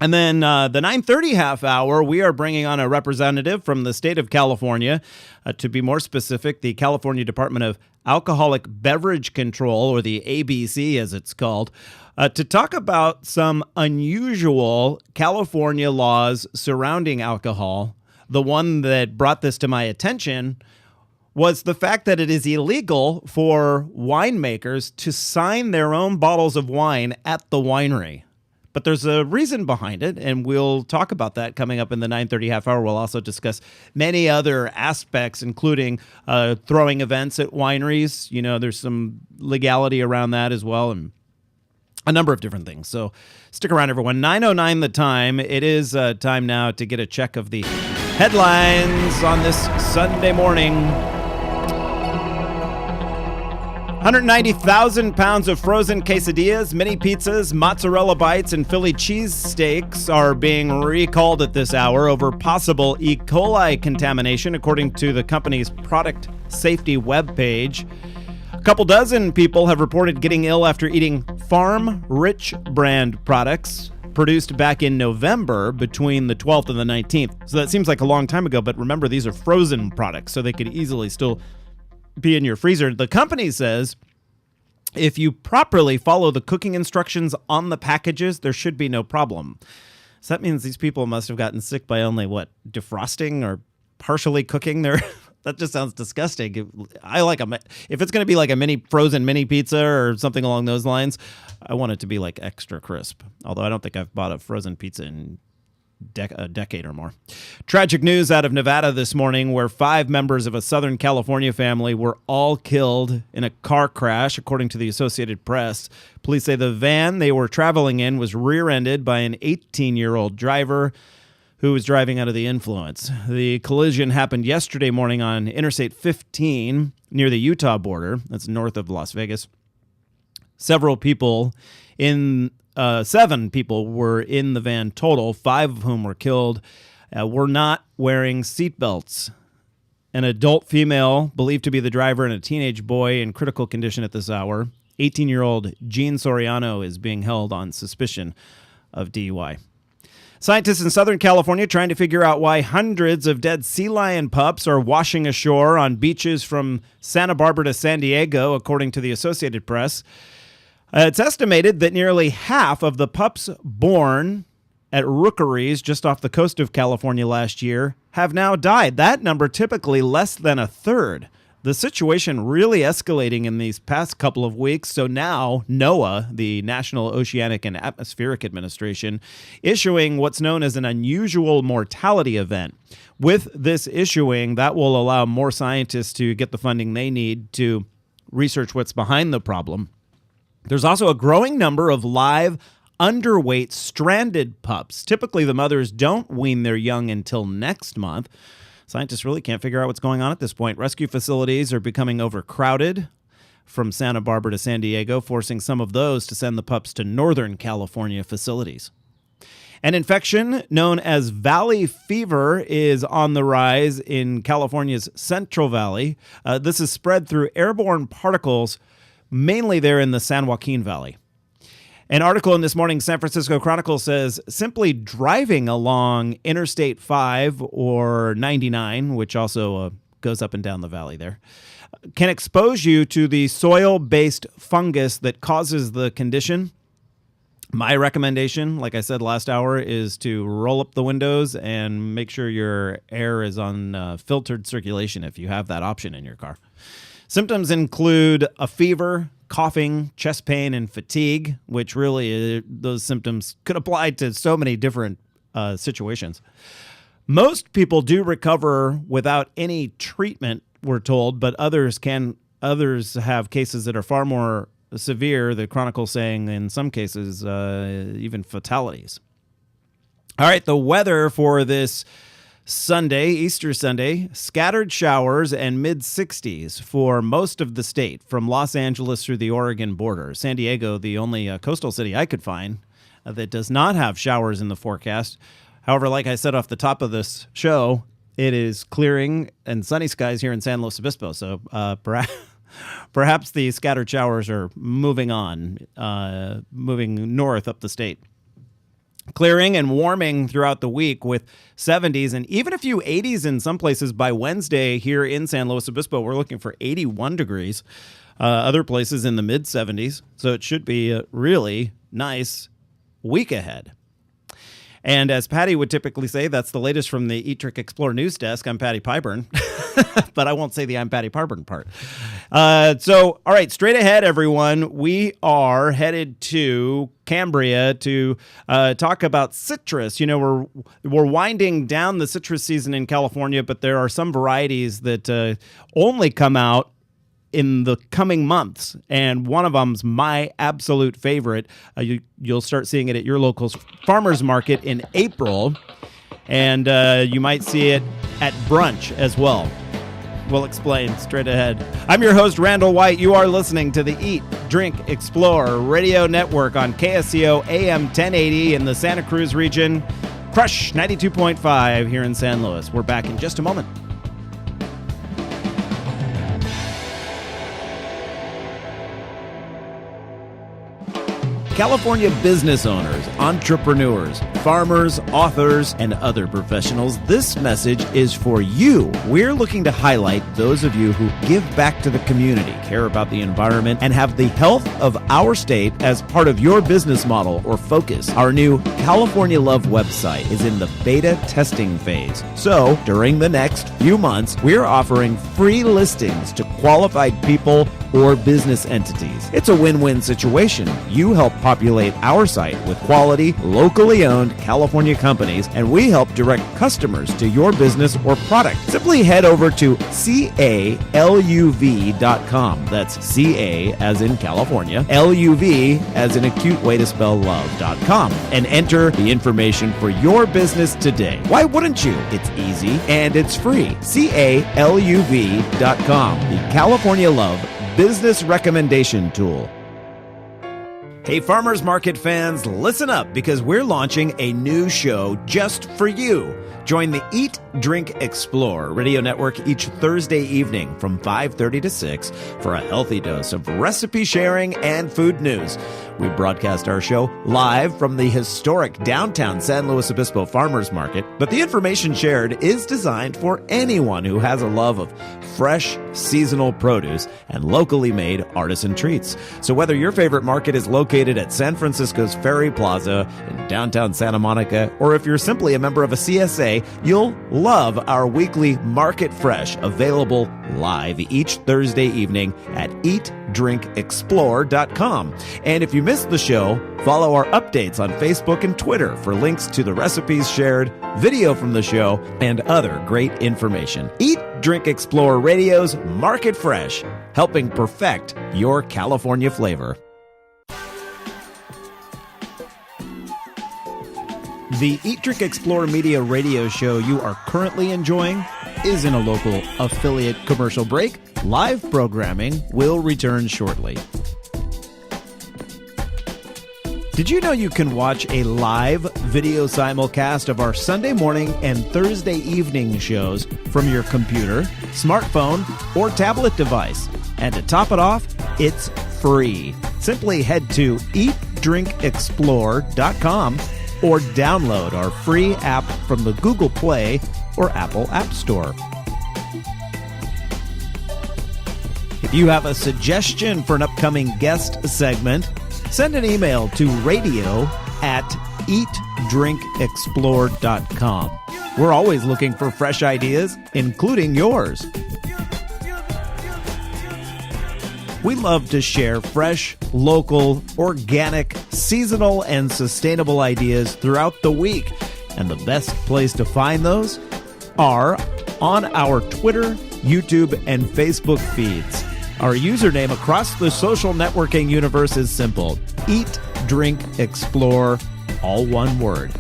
And then the 9:30 half hour, we are bringing on a representative from the state of California. To be more specific, the California Department of Alcoholic Beverage Control, or the ABC as it's called, to talk about some unusual California laws surrounding alcohol. The one that brought this to my attention was the fact that it is illegal for winemakers to sign their own bottles of wine at the winery. But there's a reason behind it, and we'll talk about that coming up in the 9:30 half hour. We'll also discuss many other aspects, including throwing events at wineries. You know, there's some legality around that as well, and a number of different things. So stick around, everyone. 9:09 the time. It is time now to get a check of the headlines on this Sunday morning. 190,000 pounds of frozen quesadillas, mini pizzas, mozzarella bites, and Philly cheese steaks are being recalled at this hour over possible E. coli contamination, according to the company's product safety webpage. A couple dozen people have reported getting ill after eating Farm Rich brand products produced back in November between the 12th and the 19th. So that seems like a long time ago, but remember, these are frozen products, so they could easily still be in your freezer. The company says if you properly follow the cooking instructions on the packages, there should be no problem. So that means these people must have gotten sick by only, defrosting or partially cooking their That just sounds disgusting. I like them. If it's going to be like a frozen mini pizza or something along those lines, I want it to be like extra crisp. Although I don't think I've bought a frozen pizza in a decade or more. Tragic news out of Nevada this morning, where 5 members of a Southern California family were all killed in a car crash, according to the Associated Press. Police say the van they were traveling in was rear-ended by an 18-year-old driver who was driving under the influence. The collision happened yesterday morning on Interstate 15 near the Utah border. That's north of Las Vegas. 7 people were in the van total, 5 of whom were killed, were not wearing seatbelts. An adult female, believed to be the driver, and a teenage boy in critical condition at this hour. 18-year-old Gene Soriano is being held on suspicion of DUI. Scientists in Southern California trying to figure out why hundreds of dead sea lion pups are washing ashore on beaches from Santa Barbara to San Diego, according to the Associated Press. It's estimated that nearly half of the pups born at rookeries just off the coast of California last year have now died. That number typically less than a third. The situation really escalating in these past couple of weeks. So now NOAA, the National Oceanic and Atmospheric Administration, issuing what's known as an unusual mortality event. With this issuing, that will allow more scientists to get the funding they need to research what's behind the problem. There's also a growing number of live, underweight, stranded pups. Typically, the mothers don't wean their young until next month. Scientists really can't figure out what's going on at this point. Rescue facilities are becoming overcrowded from Santa Barbara to San Diego, forcing some of those to send the pups to Northern California facilities. An infection known as valley fever is on the rise in California's Central Valley. This is spread through airborne particles, mainly there in the San Joaquin Valley. An article in this morning's San Francisco Chronicle says simply driving along Interstate 5 or 99, which also goes up and down the valley there, can expose you to the soil-based fungus that causes the condition. My recommendation, like I said last hour, is to roll up the windows and make sure your air is on filtered circulation if you have that option in your car. Symptoms include a fever, coughing, chest pain, and fatigue, which really, those symptoms could apply to so many different situations. Most people do recover without any treatment, we're told, but others have cases that are far more severe, the Chronicle saying in some cases even fatalities. All right, the weather for this Sunday, Easter Sunday, scattered showers and mid-60s for most of the state, from Los Angeles through the Oregon border. San Diego, the only coastal city I could find that does not have showers in the forecast. However, like I said off the top of this show, it is clearing and sunny skies here in San Luis Obispo. So perhaps the scattered showers are moving north up the state. Clearing and warming throughout the week with 70s and even a few 80s in some places by Wednesday here in San Luis Obispo. We're looking for 81 degrees. Other places in the mid-70s. So it should be a really nice week ahead. And as Patty would typically say, that's the latest from the Eat, Drink, Explore news desk. I'm Patty Pyburn, but I won't say the I'm Patty Pyburn part. All right, straight ahead, everyone. We are headed to Cambria to talk about citrus. You know, we're winding down the citrus season in California, but there are some varieties that only come out in the coming months, and one of them's my absolute favorite. You'll start seeing it at your local farmers market in April, and you might see it at brunch as well. We'll explain straight ahead. I'm your host, Randall White. You are listening to the Eat, Drink, Explore Radio Network on KSCO AM 1080 in the Santa Cruz region, Crush 92.5 here in San Luis. We're back in just a moment. California business owners, entrepreneurs, farmers, authors, and other professionals, this message is for you. We're looking to highlight those of you who give back to the community, care about the environment, and have the health of our state as part of your business model or focus. Our new California Love website is in the beta testing phase. So, during the next few months, we're offering free listings to qualified people or business entities. It's a win-win situation. You help populate our site with quality, locally owned California companies, and we help direct customers to your business or product. Simply head over to CALUV.com. That's CA as in California, LUV as in a cute way to spell love.com, and enter the information for your business today. Why wouldn't you? It's easy and it's free. CALUV.com, the California Love Business Recommendation Tool. Hey, farmers market fans, listen up because we're launching a new show just for you. Join the Eat, Drink, Explore radio network each Thursday evening from 5:30 to 6 for a healthy dose of recipe sharing and food news. We broadcast our show live from the historic downtown San Luis Obispo Farmers Market, but the information shared is designed for anyone who has a love of fresh, seasonal produce and locally made artisan treats. So whether your favorite market is located at San Francisco's Ferry Plaza in downtown Santa Monica, or if you're simply a member of a CSA, you'll love our weekly Market Fresh, available live each Thursday evening at eatdrinkexplore.com. And if you missed the show, follow our updates on Facebook and Twitter for links to the recipes shared, video from the show, and other great information. Eat, Drink, Explore Radio's Market Fresh, helping perfect your California flavor. The Eat, Drink, Explore Media radio show you are currently enjoying is in a local affiliate commercial break. Live programming will return shortly. Did you know you can watch a live video simulcast of our Sunday morning and Thursday evening shows from your computer, smartphone, or tablet device? And to top it off, it's free. Simply head to eatdrinkexplore.com or download our free app from the Google Play or Apple App Store. If you have a suggestion for an upcoming guest segment, send an email to radio@eatdrinkexplore.com. We're always looking for fresh ideas, including yours. We love to share fresh, local, organic, seasonal, and sustainable ideas throughout the week. And the best place to find those are on our Twitter, YouTube, and Facebook feeds. Our username across the social networking universe is simple: Eat, Drink, Explore, all one word.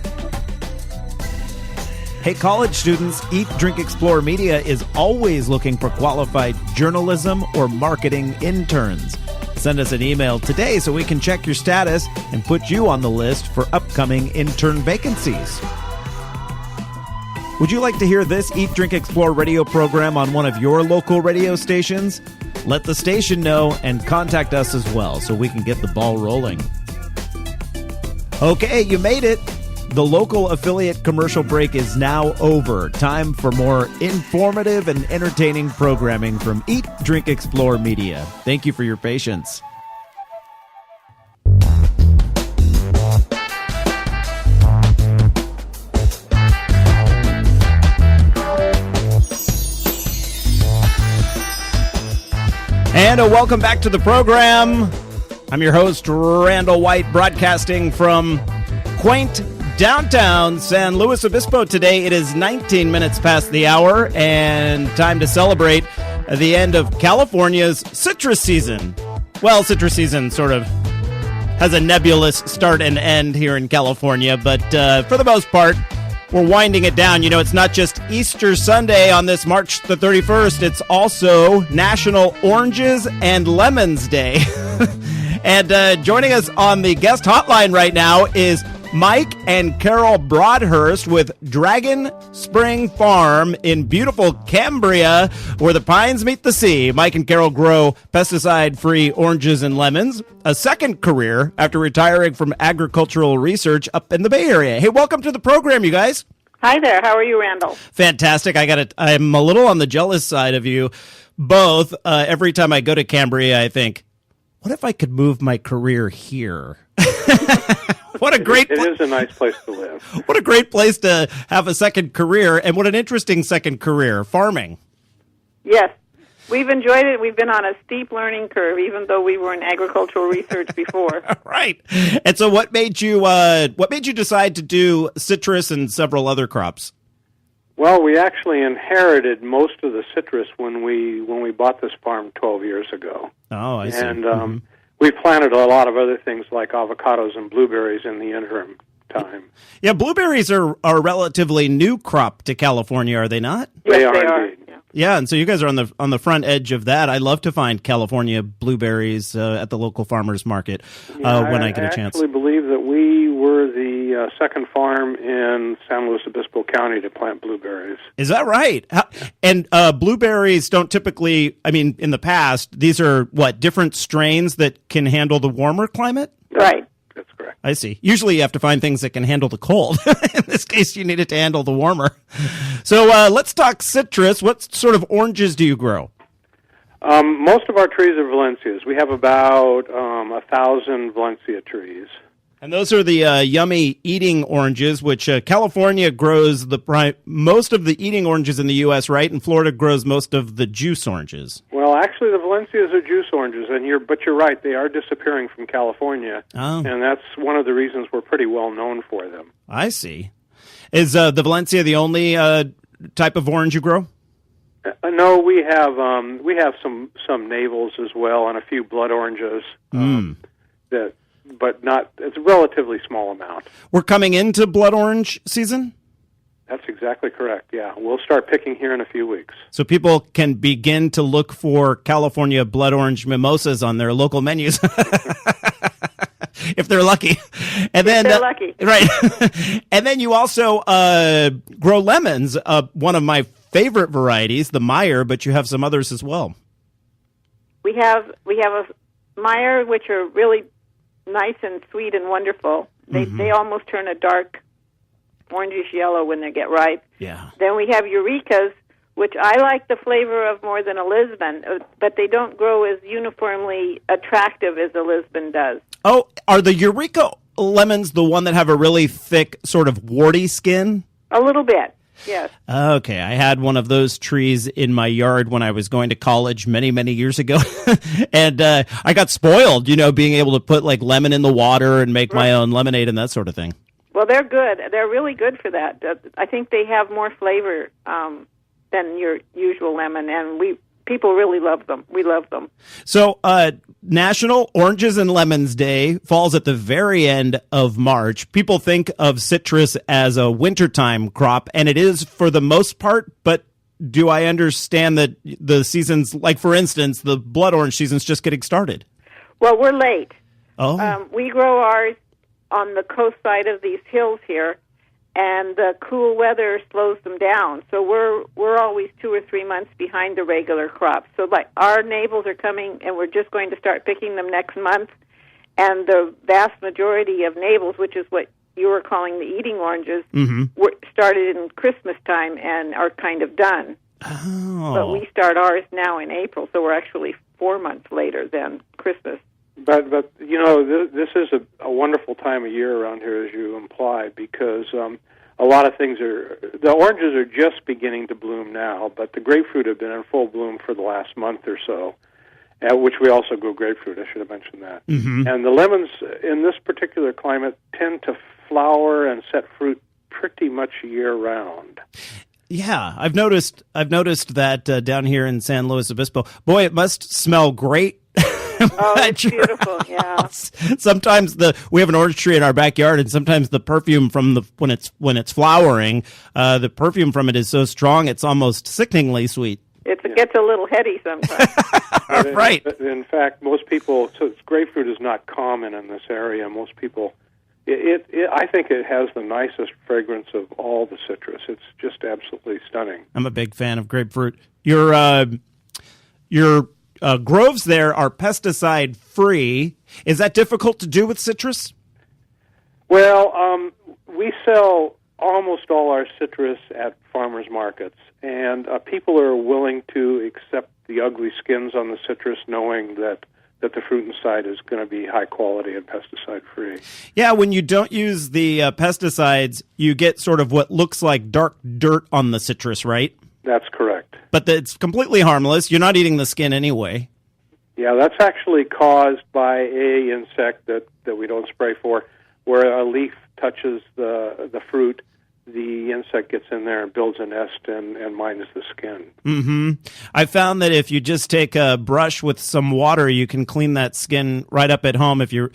Hey, college students, Eat, Drink, Explore Media is always looking for qualified journalism or marketing interns. Send us an email today so we can check your status and put you on the list for upcoming intern vacancies. Would you like to hear this Eat, Drink, Explore radio program on one of your local radio stations? Let the station know and contact us as well so we can get the ball rolling. Okay, you made it. The local affiliate commercial break is now over. Time for more informative and entertaining programming from Eat, Drink, Explore Media. Thank you for your patience. And welcome back to the program. I'm your host, Randall White, broadcasting from quaint downtown San Luis Obispo. Today it is 19 minutes past the hour and time to celebrate the end of California's citrus season. Well, citrus season sort of has a nebulous start and end here in California, but for the most part, we're winding it down. You know, it's not just Easter Sunday on this March the 31st. It's also National Oranges and Lemons Day. And joining us on the guest hotline right now is Mike and Carol Broadhurst with Dragon Spring Farm in beautiful Cambria, where the pines meet the sea. Mike and Carol grow pesticide-free oranges and lemons, a second career after retiring from agricultural research up in the Bay Area. Hey, welcome to the program, you guys. Hi there. How are you, Randall? Fantastic. I'm a little on the jealous side of you both. Every time I go to Cambria, I think, what if I could move my career here? What a great It is a nice place to live. What a great place to have a second career, and what an interesting second career, farming. Yes. We've enjoyed it. We've been on a steep learning curve, even though we were in agricultural research before. Right. And so what made you decide to do citrus and several other crops? Well, we actually inherited most of the citrus when we bought this farm 12 years ago. Oh, I see. And we planted a lot of other things like avocados and blueberries in the interim time. Yeah, blueberries are a relatively new crop to California, are they not? Yes, They are indeed. Yeah. Yeah, and so you guys are on the front edge of that. I love to find California blueberries at the local farmers market when I get a chance. I actually believe that we were the second farm in San Luis Obispo County to plant blueberries. Is that right? And blueberries don't typically, I mean, in the past, these are, different strains that can handle the warmer climate? Right. That's correct. I see. Usually you have to find things that can handle the cold. In this case, you need it to handle the warmer. So let's talk citrus. What sort of oranges do you grow? Most of our trees are Valencias. We have about 1,000 Valencia trees. And those are the yummy eating oranges, which California grows most of the eating oranges in the U.S., right? And Florida grows most of the juice oranges. Well, actually, the Valencias are juice oranges, but you're right, they are disappearing from California, and that's one of the reasons we're pretty well known for them. I see. Is the Valencia the only type of orange you grow? No, we have some navels as well, and a few blood oranges. But not. It's a relatively small amount. We're coming into blood orange season? That's exactly correct, yeah. We'll start picking here in a few weeks. So people can begin to look for California blood orange mimosas on their local menus. If they're lucky. And then, if they're lucky. Right. And then you also grow lemons, one of my favorite varieties, the Meyer, but you have some others as well. We have a Meyer, which are really nice and sweet and wonderful. They almost turn a dark orangish yellow when they get ripe. Yeah. Then we have Eurekas, which I like the flavor of more than a Lisbon, but they don't grow as uniformly attractive as a Lisbon does. Oh, are the Eureka lemons the one that have a really thick, sort of warty skin? A little bit, yes. Okay, I had one of those trees in my yard when I was going to college many, many years ago. And I got spoiled, being able to put like lemon in the water and make my own lemonade and that sort of thing. Well, they're good. They're really good for that. I think they have more flavor than your usual lemon, and people really love them. We love them. So National Oranges and Lemons Day falls at the very end of March. People think of citrus as a wintertime crop, and it is for the most part, but do I understand that the seasons, like for instance, the blood orange season's just getting started? Well, we're late. Oh. We grow ours on the coast side of these hills here, and the cool weather slows them down. So we're always 2 or 3 months behind the regular crops. So like our navels are coming, and we're just going to start picking them next month. And the vast majority of navels, which is what you were calling the eating oranges, were started in Christmas time and are kind of done. Oh. But we start ours now in April, so we're actually 4 months later than Christmas. But this is a wonderful time of year around here, as you implied, because a lot of things the oranges are just beginning to bloom now, but the grapefruit have been in full bloom for the last month or so, which we also grow grapefruit, I should have mentioned that. And the lemons in this particular climate tend to flower and set fruit pretty much year-round. Yeah, I've noticed that down here in San Luis Obispo. Boy, it must smell great. Oh, it's beautiful, yeah. Sometimes we have an orange tree in our backyard, and sometimes the perfume from when it's flowering, the perfume from it is so strong it's almost sickeningly sweet. It gets a little heady sometimes. Right. In fact, most people, grapefruit is not common in this area. Most people I think it has the nicest fragrance of all the citrus. It's just absolutely stunning. I'm a big fan of grapefruit. Your groves there are pesticide free. Is that difficult to do with citrus? Well, we sell almost all our citrus at farmers markets, and people are willing to accept the ugly skins on the citrus, knowing that the fruit inside is going to be high quality and pesticide free. Yeah, when you don't use the pesticides, you get sort of what looks like dark dirt on the citrus, right? That's correct. But it's completely harmless. You're not eating the skin anyway. Yeah, that's actually caused by a insect that we don't spray for. Where a leaf touches the fruit, the insect gets in there and builds a nest and mines the skin. Mm-hmm. I found that if you just take a brush with some water, you can clean that skin right up at home if you're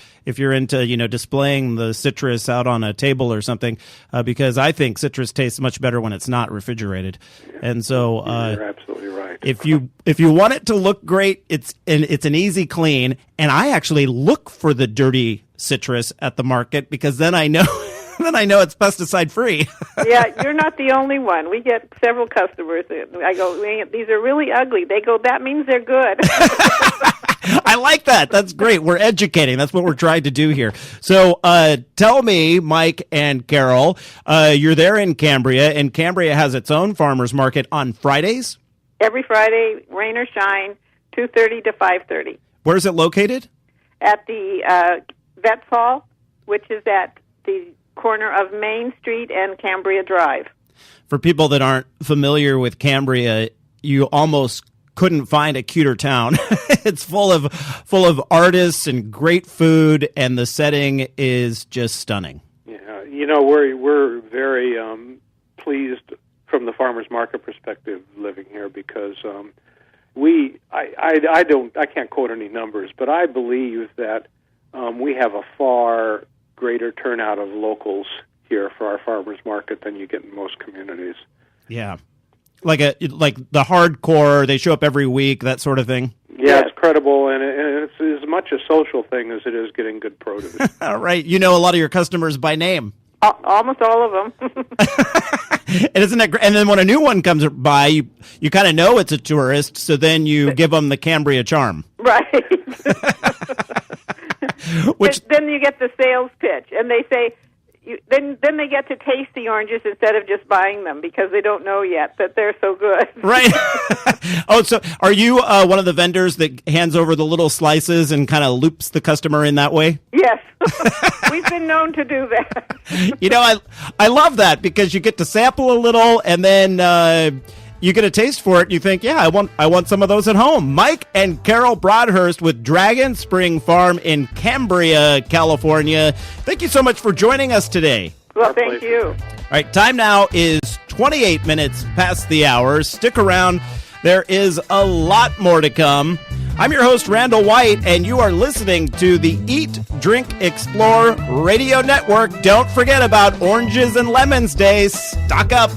into displaying the citrus out on a table or something. Because I think citrus tastes much better when it's not refrigerated, and so you're absolutely right. If you want it to look great, it's an easy clean, and I actually look for the dirty citrus at the market because then I know. Then I know it's pesticide free. Yeah, you're not the only one. We get several customers. I go, these are really ugly. They go, that means they're good. I like that. That's great. We're educating. That's what we're trying to do here. So tell me, Mike and Carol, you're there in Cambria, and Cambria has its own farmers market on Fridays? Every Friday, rain or shine, 2:30 to 5:30. Where's it located? At the Vets Hall, which is at the corner of Main Street and Cambria Drive. For people that aren't familiar with Cambria, you almost couldn't find a cuter town. It's full of artists and great food, and the setting is just stunning. Yeah, we're very pleased from the farmers market perspective living here because I can't quote any numbers, but I believe that we have a far greater turnout of locals here for our farmers market than you get in most communities. Yeah. Like the hardcore, they show up every week, that sort of thing. Yeah, it's credible, and it's as much a social thing as it is getting good produce. All right. You know a lot of your customers by name. Almost all of them. And isn't that great? And then when a new one comes by, you kind of know it's a tourist, so then you give them the Cambria charm. Right. Which then you get the sales pitch, and they say, then they get to taste the oranges instead of just buying them because they don't know yet that they're so good. Right. Oh, so are you one of the vendors that hands over the little slices and kind of loops the customer in that way? Yes. We've been known to do that. I love that because you get to sample a little and then you get a taste for it, and you think, yeah, I want some of those at home. Mike and Carol Broadhurst with Dragon Spring Farm in Cambria, California. Thank you so much for joining us today. Well, thank you. All right, time now is 28 minutes past the hour. Stick around. There is a lot more to come. I'm your host, Randall White, and you are listening to the Eat, Drink, Explore Radio Network. Don't forget about Oranges and Lemons Day. Stock up.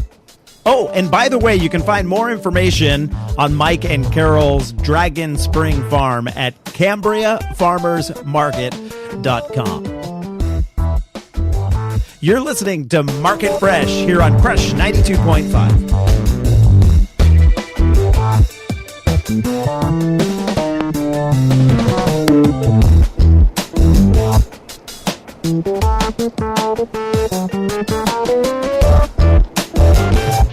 Oh, and by the way, you can find more information on Mike and Carol's Dragon Spring Farm at CambriaFarmersMarket.com. You're listening to Market Fresh here on Crush 92.5.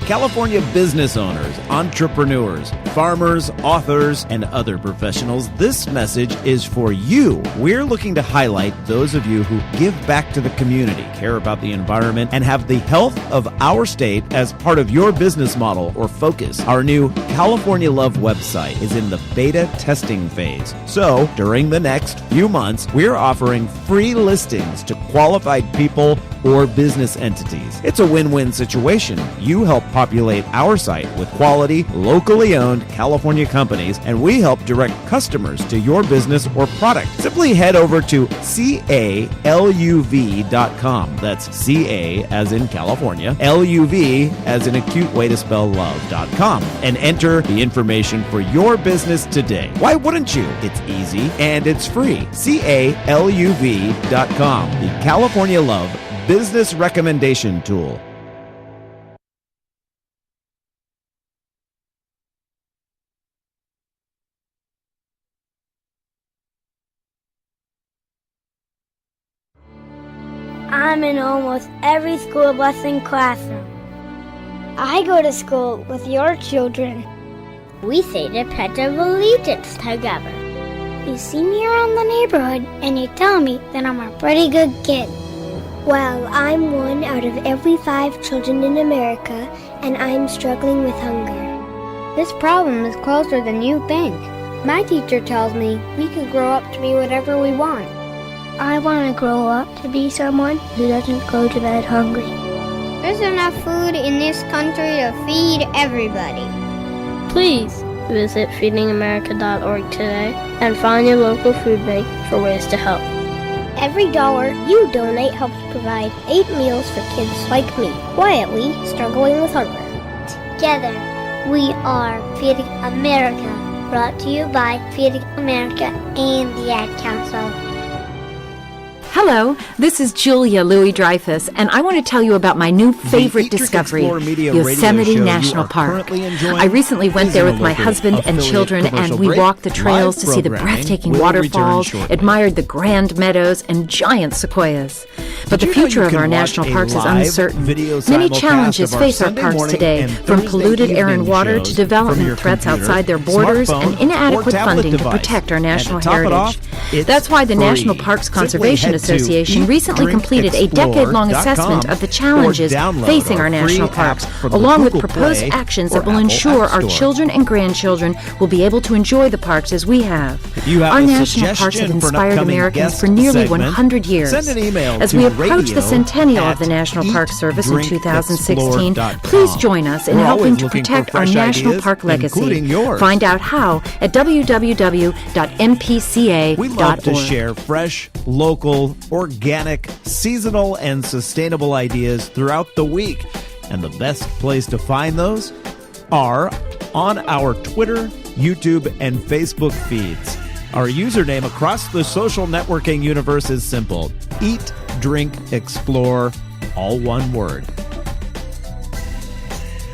California business owners, entrepreneurs, farmers, authors, and other professionals, this message is for you. We're looking to highlight those of you who give back to the community, care about the environment, and have the health of our state as part of your business model or focus. Our new California Love website is in the beta testing phase. So, during the next few months, we're offering free listings to qualified people or business entities. It's a win-win situation. You help populate our site with quality, locally owned California companies, and we help direct customers to your business or product. Simply head over to CALUV.com. That's CA as in California, LUV as in a cute way to spell love.com, and enter the information for your business today. Why wouldn't you? It's easy and it's free. CALUV.com, the California Love Business Recommendation Tool. I'm in almost every school bus and classroom. I go to school with your children. We say the Pledge of Allegiance together. You see me around the neighborhood and you tell me that I'm a pretty good kid. Well, I'm one out of every 5 children in America, and I'm struggling with hunger. This problem is closer than you think. My teacher tells me we can grow up to be whatever we want. I want to grow up to be someone who doesn't go to bed hungry. There's enough food in this country to feed everybody. Please visit feedingamerica.org today and find your local food bank for ways to help. Every dollar you donate helps provide 8 meals for kids like me, quietly struggling with hunger. Together, we are Feeding America, brought to you by Feeding America and the Ad Council. Hello, this is Julia Louis-Dreyfus, and I want to tell you about my new favorite discovery, Yosemite National Park. I recently went there with my husband and children, and we walked the trails to see the breathtaking waterfalls, admired the grand meadows, and giant sequoias. But the future of our national parks is uncertain. Many challenges face our parks today, from polluted air and water to development threats outside their borders and inadequate funding to protect our national heritage. That's why the National Parks Conservation Association recently completed a decade-long assessment of the challenges facing our national parks, along with proposed actions that will ensure our children and grandchildren will be able to enjoy the parks as we have. Our national parks have inspired Americans for nearly 100 years. As we approach the centennial of the National Park Service in 2016, please join us in helping to protect our national park legacy. Find out how at www.mpca.org. We love to share fresh, local, organic, seasonal, and sustainable ideas throughout the week. And the best place to find those are on our Twitter, YouTube, and Facebook feeds. Our username across the social networking universe is simple: Eat, Drink, Explore, all one word.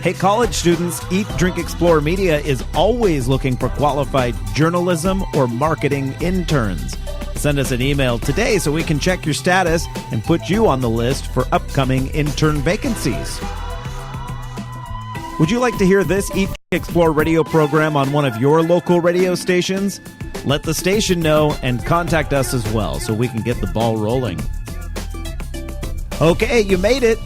Hey, college students, Eat, Drink, Explore Media is always looking for qualified journalism or marketing interns. Send us an email today so we can check your status and put you on the list for upcoming intern vacancies. Would you like to hear this Eat, Drink, Explore radio program on one of your local radio stations? Let the station know and contact us as well so we can get the ball rolling. Okay, you made it.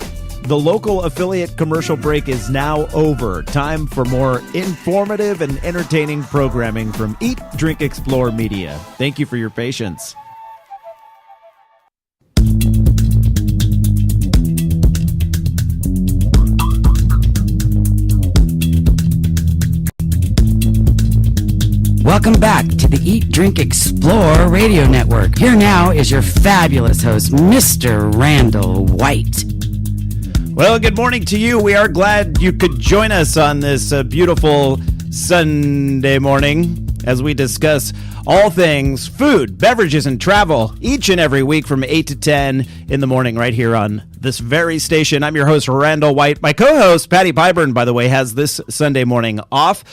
The local affiliate commercial break is now over. Time for more informative and entertaining programming from Eat, Drink, Explore Media. Thank you for your patience. Welcome back to the Eat, Drink, Explore radio network. Here now is your fabulous host, Mr. Randall White. Well, good morning to you. We are glad you could join us on this beautiful Sunday morning as we discuss all things food, beverages, and travel each and every week from 8 to 10 in the morning right here on this very station. I'm your host, Randall White. My co-host, Patty Pyburn, by the way, has this Sunday morning off,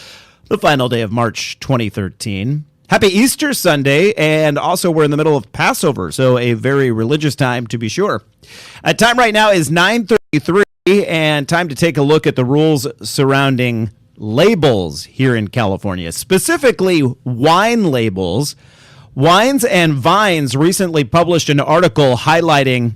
the final day of March 2013. Happy Easter Sunday, and also we're in the middle of Passover, so a very religious time to be sure. Time right now is 9:33, and time to take a look at the rules surrounding labels here in California, specifically wine labels. Wines and Vines recently published an article highlighting,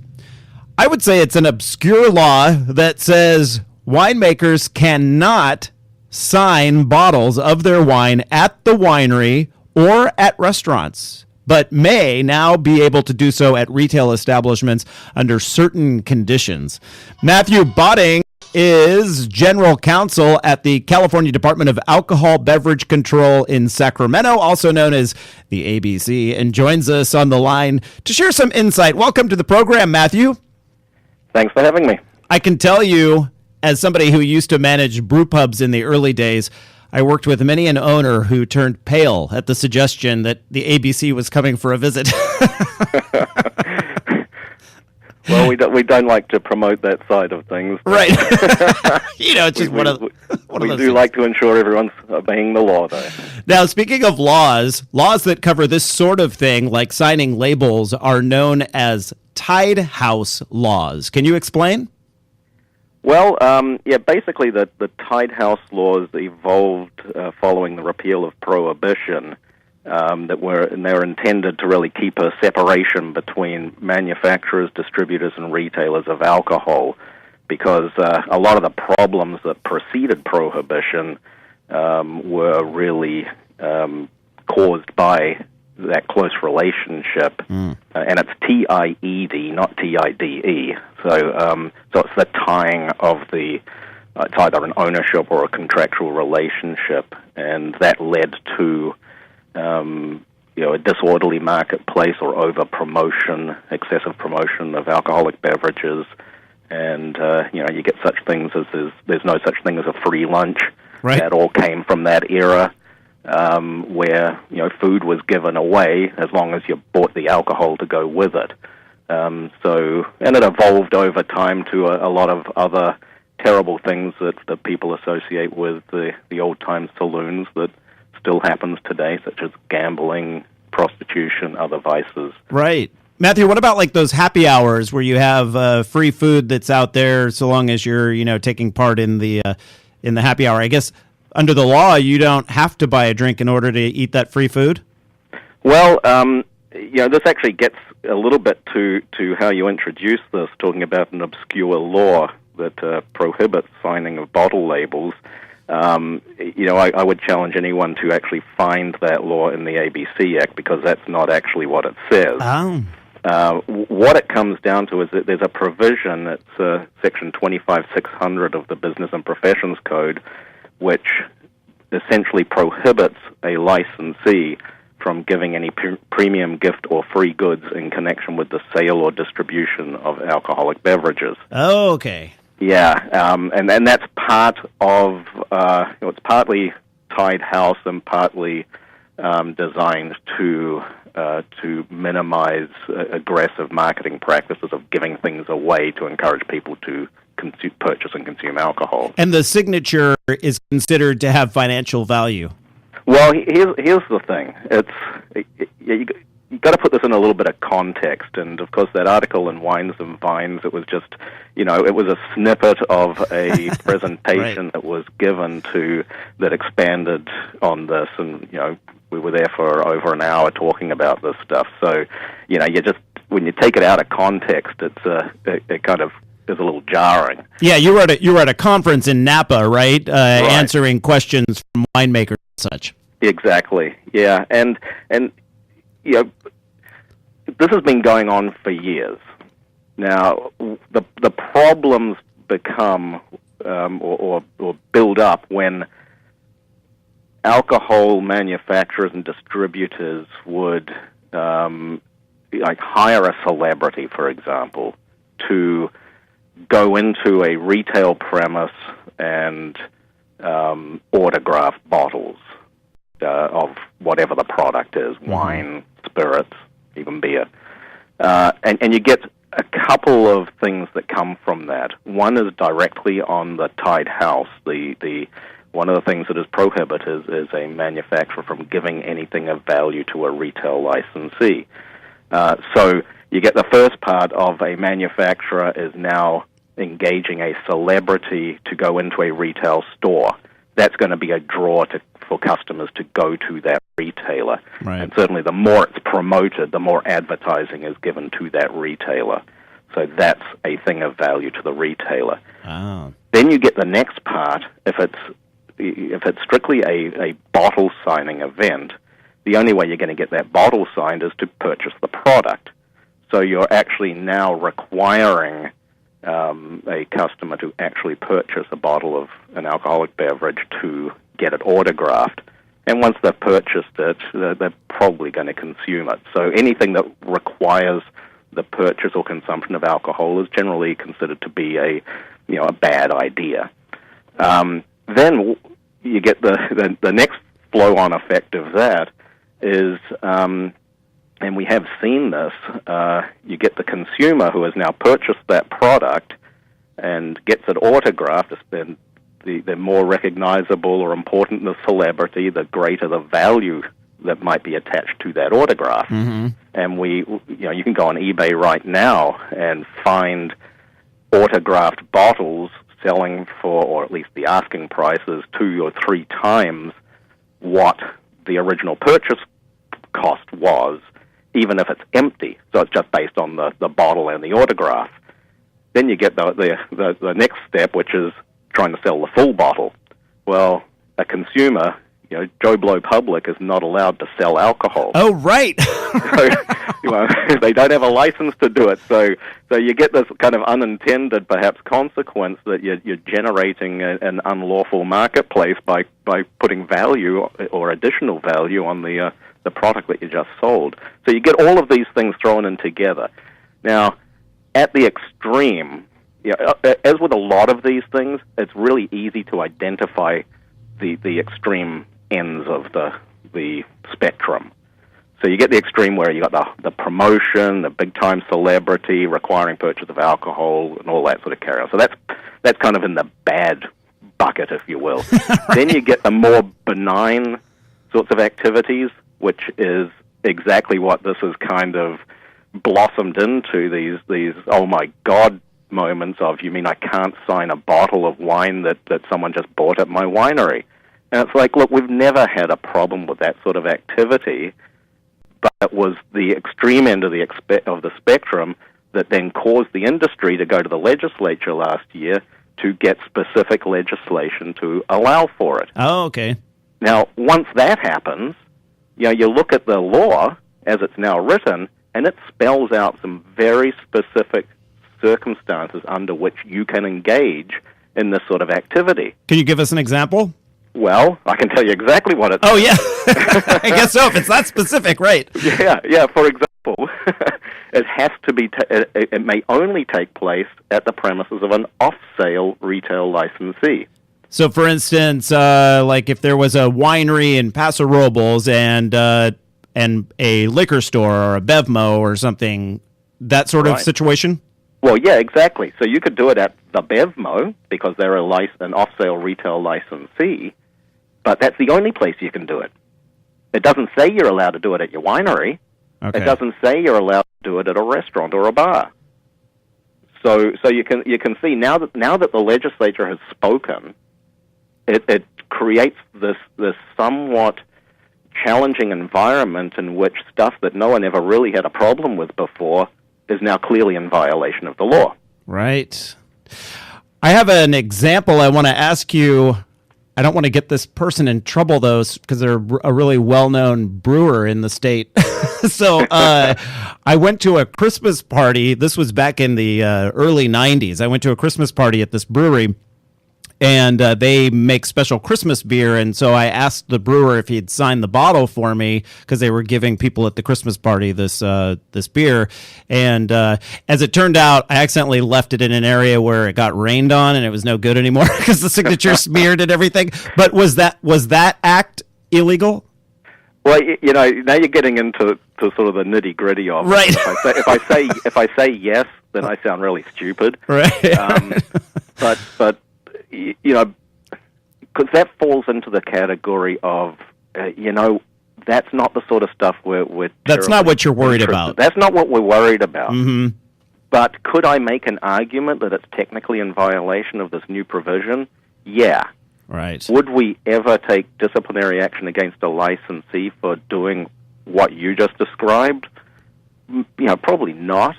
I would say it's an obscure law that says winemakers cannot sign bottles of their wine at the winery or at restaurants. but may now be able to do so at retail establishments under certain conditions. Matthew Botting is general counsel at the California Department of Alcohol Beverage Control in Sacramento, also known as the ABC, and joins us on the line to share some insight. Welcome to the program, Matthew. Thanks for having me. I can tell you, as somebody who used to manage brew pubs in the early days, I worked with many an owner who turned pale at the suggestion that the ABC was coming for a visit. Well, we don't like to promote that side of things. Right. It's just one of those We do things. like to ensure everyone's obeying the law, though. Now, speaking of laws that cover this sort of thing, like signing labels, are known as tied house laws. Can you explain? Well, basically the tied house laws evolved following the repeal of Prohibition. They're intended to really keep a separation between manufacturers, distributors, and retailers of alcohol, because a lot of the problems that preceded Prohibition were really caused by that close relationship, and it's TIED, not TIDE. So it's the tying of it's either an ownership or a contractual relationship, and that led to a disorderly marketplace or over-promotion, excessive promotion of alcoholic beverages. And, you get such things as there's no such thing as a free lunch. Right. That all came from that era where, food was given away as long as you bought the alcohol to go with it. And it evolved over time to a lot of other terrible things that people associate with the old-time saloons that still happens today, such as gambling, prostitution, other vices. Right. Matthew, what about like those happy hours where you have free food that's out there so long as you're, taking part in the happy hour? I guess under the law, you don't have to buy a drink in order to eat that free food? Well, this actually gets a little bit to how you introduced this, talking about an obscure law that prohibits signing of bottle labels. I would challenge anyone to actually find that law in the ABC Act, because that's not actually what it says. Oh. What it comes down to is that there's a provision, it's Section 25600 of the Business and Professions Code, which essentially prohibits a licensee from giving any premium gift or free goods in connection with the sale or distribution of alcoholic beverages. Oh, okay. Yeah, and that's part of, it's partly tied house and partly designed to minimize aggressive marketing practices of giving things away to encourage people to purchase and consume alcohol. And the signature is considered to have financial value. Well, here's the thing. You've got to put this in a little bit of context, and of course that article in Wines and Vines, it was just, it was a snippet of a presentation Right. that was given that expanded on this, and, we were there for over an hour talking about this stuff. So, when you take it out of context, it kind of is a little jarring. Yeah, you were at a conference in Napa, right? Right. Answering questions from winemakers and such. Exactly. Yeah, and this has been going on for years. Now, the problems become or build up when alcohol manufacturers and distributors would hire a celebrity, for example, to go into a retail premise and autograph bottles of whatever the product is, wine, spirits, even beer. And you get a couple of things that come from that. One is directly on the tied house. One of the things that is prohibited is a manufacturer from giving anything of value to a retail licensee. So you get the first part of a manufacturer is now engaging a celebrity to go into a retail store. That's going to be a draw for customers to go to that retailer. Right. And certainly the more it's promoted, the more advertising is given to that retailer. So that's a thing of value to the retailer. Oh. Then you get the next part. If it's strictly a bottle signing event, the only way you're going to get that bottle signed is to purchase the product. So you're actually now requiring a customer to actually purchase a bottle of an alcoholic beverage to get it autographed. And once they've purchased it, they're probably going to consume it. So anything that requires the purchase or consumption of alcohol is generally considered to be a bad idea. Then you get the next flow-on effect of that is, and we have seen this, you get the consumer who has now purchased that product and gets it autographed. The more recognizable or important the celebrity, the greater the value that might be attached to that autograph. Mm-hmm. And you can go on eBay right now and find autographed bottles selling for, or at least the asking price is 2 or 3 times what the original purchase cost was, even if it's empty. So it's just based on the bottle and the autograph. Then you get the next step, which is trying to sell the full bottle. Well, a consumer, Joe Blow Public is not allowed to sell alcohol. Oh, right. So, they don't have a license to do it. So you get this kind of unintended, perhaps, consequence that you're generating an unlawful marketplace by putting value or additional value on the product that you just sold. So you get all of these things thrown in together. Now, at the extreme, as with a lot of these things, it's really easy to identify the extreme ends of the spectrum. So you get the extreme where you got the promotion, the big-time celebrity requiring purchase of alcohol, and all that sort of carry on. So that's kind of in the bad bucket, if you will. Right. Then you get the more benign sorts of activities, which is exactly what this has kind of blossomed into, these oh my God moments of, you mean I can't sign a bottle of wine that someone just bought at my winery? And it's like, look, we've never had a problem with that sort of activity, but it was the extreme end of the spectrum that then caused the industry to go to the legislature last year to get specific legislation to allow for it. Oh, okay. Now, once that happens, you look at the law as it's now written, and it spells out some very specific circumstances under which you can engage in this sort of activity. Can you give us an example? Well, I can tell you exactly what it's... Oh, yeah. I guess so, if it's that specific, right. Yeah. For example, it has to be... it may only take place at the premises of an off-sale retail licensee. So, for instance, like if there was a winery in Paso Robles and a liquor store or a Bevmo or something, that sort of situation? Well, yeah, exactly. So you could do it at the Bevmo because they're an off-sale retail licensee, but that's the only place you can do it. It doesn't say you're allowed to do it at your winery. Okay. It doesn't say you're allowed to do it at a restaurant or a bar. So you can see now that the legislature has spoken, it creates this somewhat challenging environment in which stuff that no one ever really had a problem with before is now clearly in violation of the law. Right. I have an example I want to ask you. I don't want to get this person in trouble, though, because they're a really well-known brewer in the state. So I went to a Christmas party. This was back in the early 90s. I went to a Christmas party at this brewery, and they make special Christmas beer. And so I asked the brewer if he'd sign the bottle for me because they were giving people at the Christmas party this beer. And as it turned out, I accidentally left it in an area where it got rained on and it was no good anymore because the signature smeared and everything. But was that act illegal? Well, now you're getting into sort of the nitty gritty of it. Right. If I say yes, then I sound really stupid. Right. But because that falls into the category of, that's not the sort of stuff we're that's not what you're worried about. That's not what we're worried about. Mm-hmm. But could I make an argument that it's technically in violation of this new provision? Yeah. Right. Would we ever take disciplinary action against a licensee for doing what you just described? Probably not.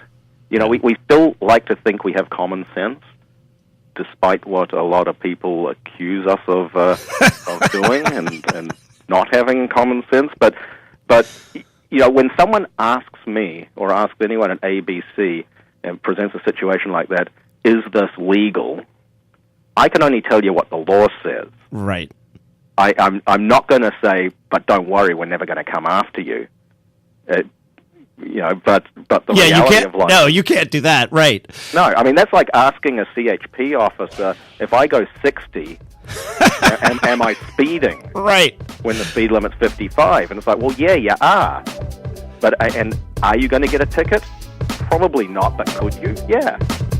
We still like to think we have common sense, despite what a lot of people accuse us of doing and not having common sense. But But, when someone asks me or asks anyone at ABC and presents a situation like that, is this legal? I can only tell you what the law says. Right. I'm not going to say, but don't worry, we're never going to come after you. But the reality of life... No, you can't do that, right. No, I mean, that's like asking a CHP officer, if I go 60, am I speeding? Right. When the speed limit's 55. And it's like, well, yeah, you are. And are you going to get a ticket? Probably not, but could you? Yeah.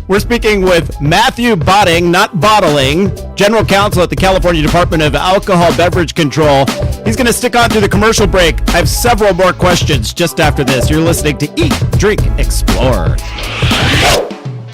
We're speaking with Matthew Botting, not Bottling, General Counsel at the California Department of Alcohol Beverage Control. He's going to stick on through the commercial break. I have several more questions just after this. You're listening to Eat, Drink, Explore.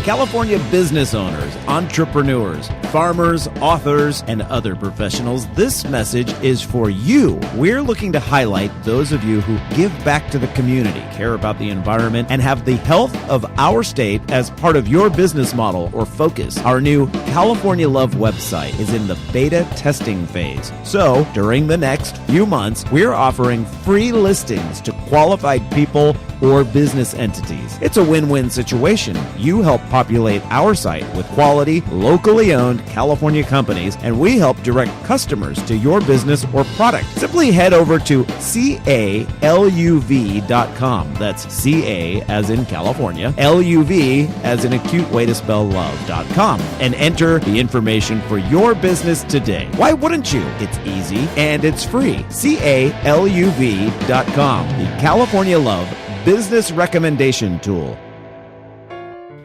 California business owners, entrepreneurs, farmers, authors, and other professionals, this message is for you. We're looking to highlight those of you who give back to the community, care about the environment, and have the health of our state as part of your business model or focus. Our new California Love website is in the beta testing phase. So, during the next few months, we're offering free listings to qualified people or business entities. It's a win-win situation. You help populate our site with quality, locally owned California companies, and we help direct customers to your business or product. Simply head over to CALUV.com. That's CA as in California, LUV as in a cute way to spell love.com, and enter the information for your business today. Why wouldn't you? It's easy and it's free. CALUV.com, the California Love Business Recommendation Tool.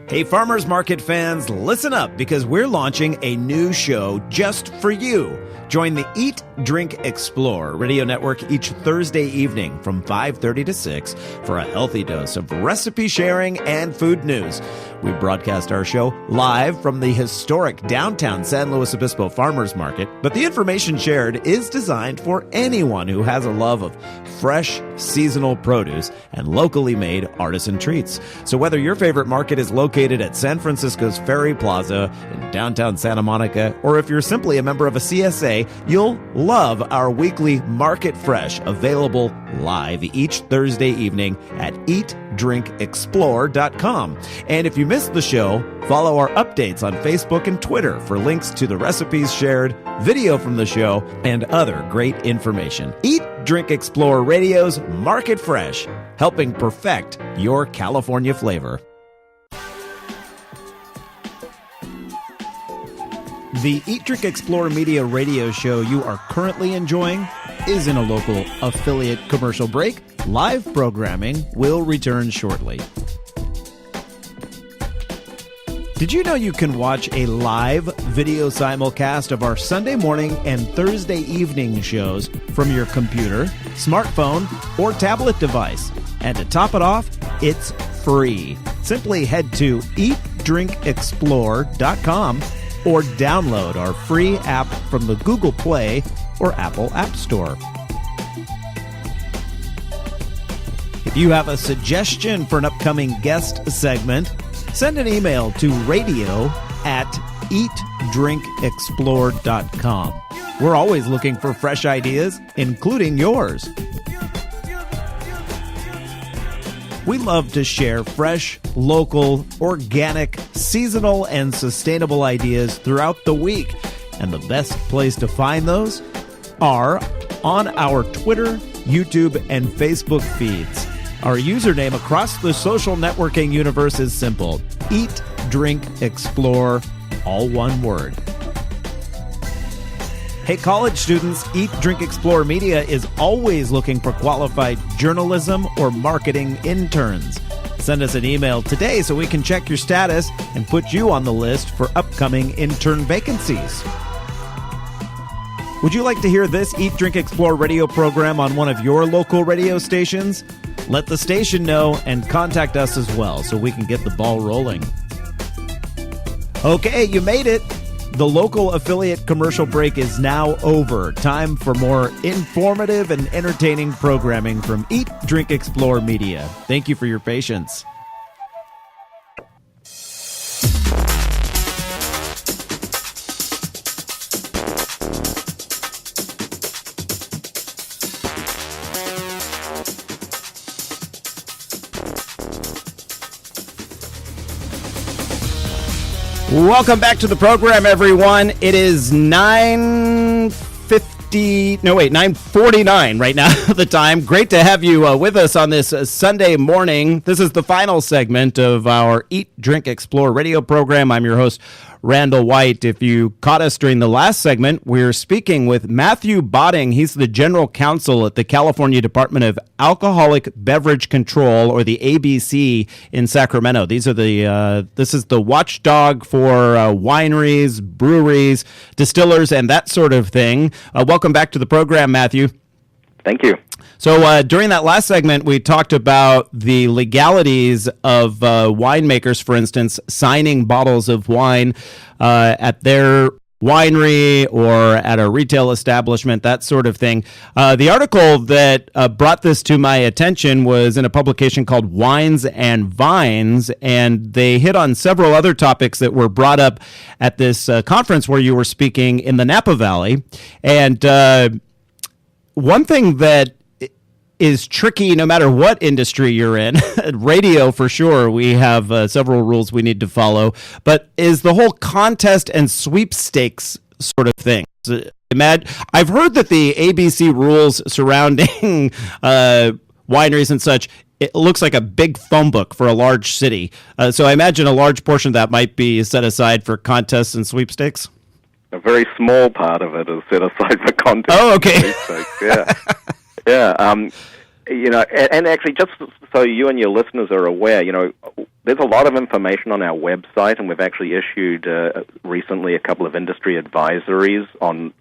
Hey, farmers market fans, listen up because we're launching a new show just for you. Join the Eat, Drink, Explore radio network each Thursday evening from 5:30 to 6 for a healthy dose of recipe sharing and food news. We broadcast our show live from the historic downtown San Luis Obispo Farmers Market, but the information shared is designed for anyone who has a love of fresh, seasonal produce and locally made artisan treats. So whether your favorite market is located at San Francisco's Ferry Plaza in downtown Santa Monica, or if you're simply a member of a CSA, you'll love our weekly Market Fresh, available live each Thursday evening at eatdrinkexplore.com. And if you missed the show, follow our updates on Facebook and Twitter for links to the recipes shared, video from the show, and other great information. Eat, Drink, Explore Radio's Market Fresh, helping perfect your California flavor. The Eat, Drink, Explore Media radio show you are currently enjoying is in a local affiliate commercial break. Live programming will return shortly. Did you know you can watch a live video simulcast of our Sunday morning and Thursday evening shows from your computer, smartphone, or tablet device? And to top it off, it's free. Simply head to eatdrinkexplore.com or download our free app from the Google Play or Apple App Store. If you have a suggestion for an upcoming guest segment, send an email to radio@eatdrinkexplore.com. We're always looking for fresh ideas, including yours. We love to share fresh, local, organic, seasonal, and sustainable ideas throughout the week. And the best place to find those are on our Twitter, YouTube, and Facebook feeds. Our username across the social networking universe is simple: Eat, Drink, Explore, all one word. Hey, college students, Eat, Drink, Explore Media is always looking for qualified journalism or marketing interns. Send us an email today so we can check your status and put you on the list for upcoming intern vacancies. Would you like to hear this Eat, Drink, Explore radio program on one of your local radio stations? Let the station know and contact us as well so we can get the ball rolling. Okay, you made it. The local affiliate commercial break is now over. Time for more informative and entertaining programming from Eat, Drink, Explore Media. Thank you for your patience. Welcome back to the program, everyone. It is 9:49 right now, the time. Great to have you with us on this Sunday morning. This is the final segment of our Eat, Drink, Explore radio program. I'm your host, Randall White. If you caught us during the last segment, we're speaking with Matthew Botting. He's the general counsel at the California Department of Alcoholic Beverage Control, or the ABC, in Sacramento. This is the watchdog for wineries, breweries, distillers, and that sort of thing. Welcome back to the program, Matthew. Thank you. So during that last segment, we talked about the legalities of winemakers, for instance, signing bottles of wine at their winery or at a retail establishment, that sort of thing. The article that brought this to my attention was in a publication called Wines and Vines, and they hit on several other topics that were brought up at this conference where you were speaking in the Napa Valley. And one thing that is tricky no matter what industry you're in, radio for sure, we have several rules we need to follow, but is the whole contest and sweepstakes sort of thing. I've heard that the ABC rules surrounding wineries and such, it looks like a big phone book for a large city. So I imagine a large portion of that might be set aside for contests and sweepstakes. A very small part of it is set aside for contests. Oh, okay. Yeah. Yeah. And actually, just so you and your listeners are aware, there's a lot of information on our website, and we've actually issued recently a couple of industry advisories on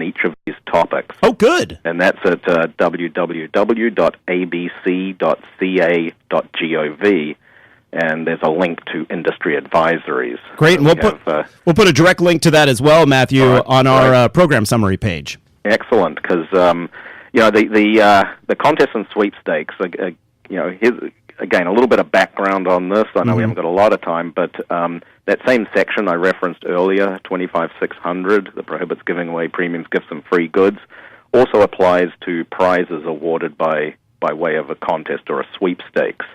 each of these topics. Oh, good. And that's at www.abc.ca.gov. And there's a link to industry advisories. Great, and we'll put a direct link to that as well, Matthew, on our program summary page. Excellent, because the contest and sweepstakes. Here's again a little bit of background on this. I know we haven't got a lot of time, but that same section I referenced earlier, 25-600, that prohibits giving away premiums, gifts, and free goods, also applies to prizes awarded by way of a contest or a sweepstakes.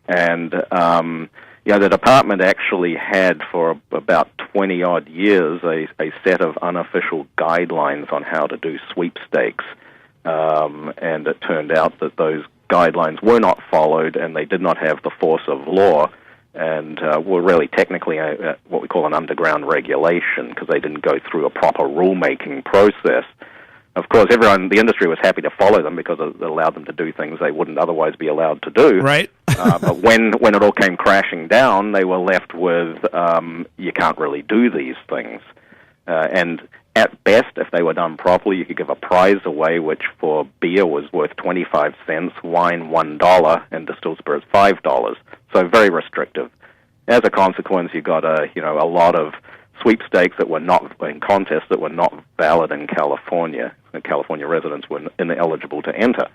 And the department actually had for about 20-odd years a set of unofficial guidelines on how to do sweepstakes. And it turned out that those guidelines were not followed, and they did not have the force of law, and were really technically what we call an underground regulation, because they didn't go through a proper rulemaking process. Of course, everyone in the industry was happy to follow them because it allowed them to do things they wouldn't otherwise be allowed to do. Right. But when it all came crashing down, they were left with, you can't really do these things. And at best, if they were done properly, you could give a prize away, which for beer was worth 25 cents, wine $1, and distilled spirits $5. So very restrictive. As a consequence, you got a lot of sweepstakes that were not in contests that were not valid in California. California residents were ineligible to enter.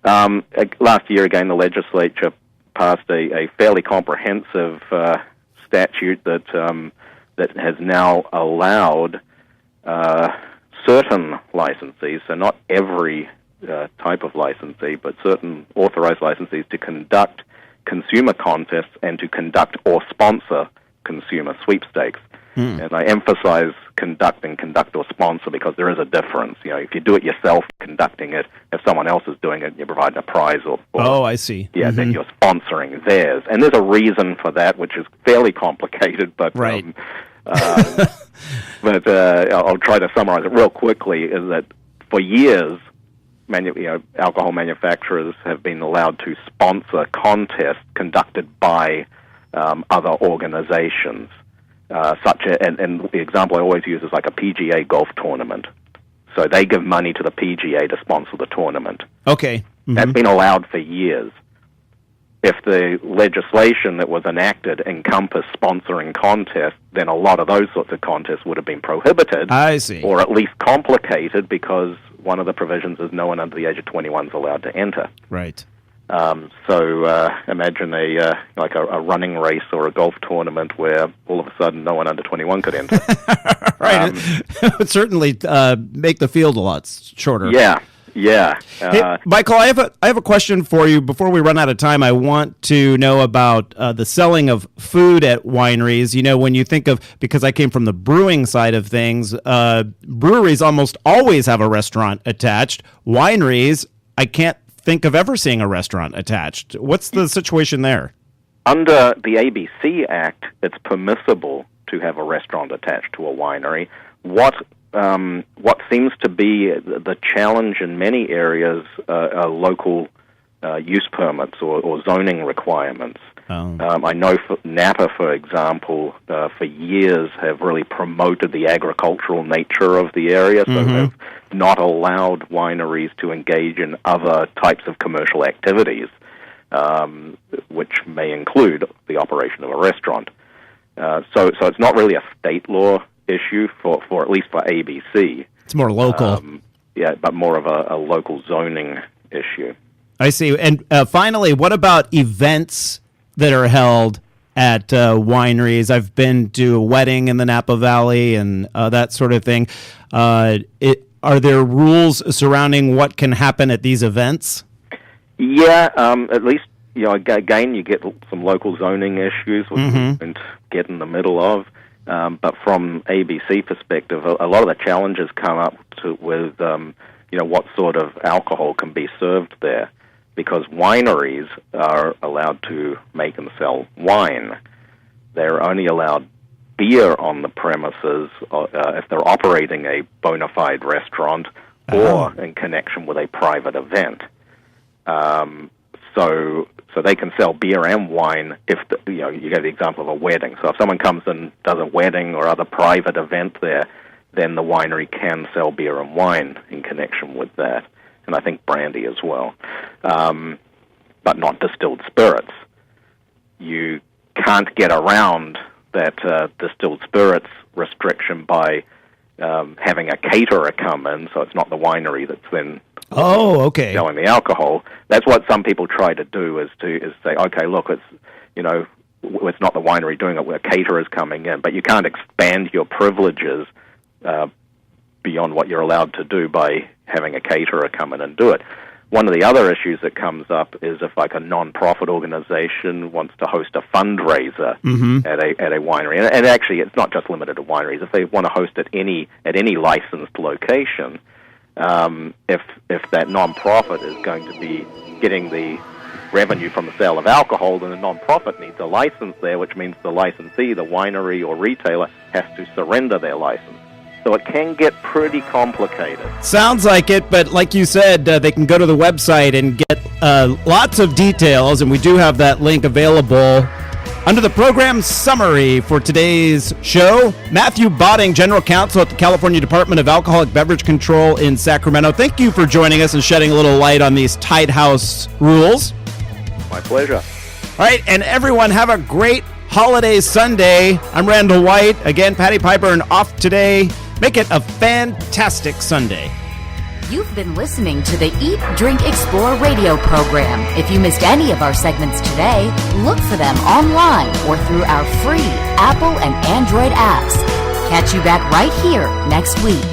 Last year, again, the legislature passed a fairly comprehensive statute that has now allowed certain licensees, so not every type of licensee, but certain authorized licensees to conduct consumer contests and to conduct or sponsor consumer sweepstakes. And I emphasize conduct or sponsor because there is a difference. If you do it yourself, conducting it, if someone else is doing it, you're providing a prize or I see. Yeah, then you're sponsoring theirs. And there's a reason for that, which is fairly complicated, but right. But I'll try to summarize it real quickly, is that for years, alcohol manufacturers have been allowed to sponsor contests conducted by other organizations. And the example I always use is like a PGA golf tournament. So they give money to the PGA to sponsor the tournament. Okay. That's been allowed for years. If the legislation that was enacted encompassed sponsoring contests, then a lot of those sorts of contests would have been prohibited. I see. Or at least complicated, because one of the provisions is no one under the age of 21 is allowed to enter. Right. So imagine a running race or a golf tournament where all of a sudden no one under 21 could enter. Right. It would certainly make the field a lot shorter. Yeah. Yeah. Hey, Michael, I have a question for you. Before we run out of time, I want to know about the selling of food at wineries. You know, when you think of, because I came from the brewing side of things, breweries almost always have a restaurant attached. Wineries, I can't think of ever seeing a restaurant attached. What's the situation there? Under the ABC Act, it's permissible to have a restaurant attached to a winery. What seems to be the challenge in many areas are local use permits or zoning requirements. Oh. I know Napa, for example, for years have really promoted the agricultural nature of the area, so have not allowed wineries to engage in other types of commercial activities, which may include the operation of a restaurant. So it's not really a state law issue for at least for ABC. It's more local. But more of a local zoning issue. I see. And finally, what about events that are held at wineries? I've been to a wedding in the Napa Valley and that sort of thing. Are there rules surrounding what can happen at these events? Yeah, at least, again, you get some local zoning issues which we don't get in the middle of. But from ABC perspective, a lot of the challenges come up with what sort of alcohol can be served there, because wineries are allowed to make and sell wine. They're only allowed beer on the premises if they're operating a bona fide restaurant or in connection with a private event. So they can sell beer and wine if you get the example of a wedding. So if someone comes and does a wedding or other private event there, then the winery can sell beer and wine in connection with that, and I think brandy as well, but not distilled spirits. You can't get around that distilled spirits restriction by having a caterer come in, so it's not the winery that's then selling the alcohol. That's what some people try to do, is say, okay, look, it's not the winery doing it, where caterers coming in, but you can't expand your privileges beyond what you're allowed to do by having a caterer come in and do it. One of the other issues that comes up is if, like, a non-profit organization wants to host a fundraiser at a winery, and actually it's not just limited to wineries. If they want to host it at any licensed location, if that non-profit is going to be getting the revenue from the sale of alcohol, then the non-profit needs a license there, which means the licensee, the winery or retailer, has to surrender their license. So it can get pretty complicated. Sounds like it, but like you said, they can go to the website and get lots of details, and we do have that link available under the program summary for today's show. Matthew Botting, General Counsel at the California Department of Alcoholic Beverage Control in Sacramento. Thank you for joining us and shedding a little light on these tight house rules. My pleasure. All right, and everyone have a great holiday Sunday. I'm Randall White. Again, Patty Piper off today. Make it a fantastic Sunday. You've been listening to the Eat, Drink, Explore radio program. If you missed any of our segments today, look for them online or through our free Apple and Android apps. Catch you back right here next week.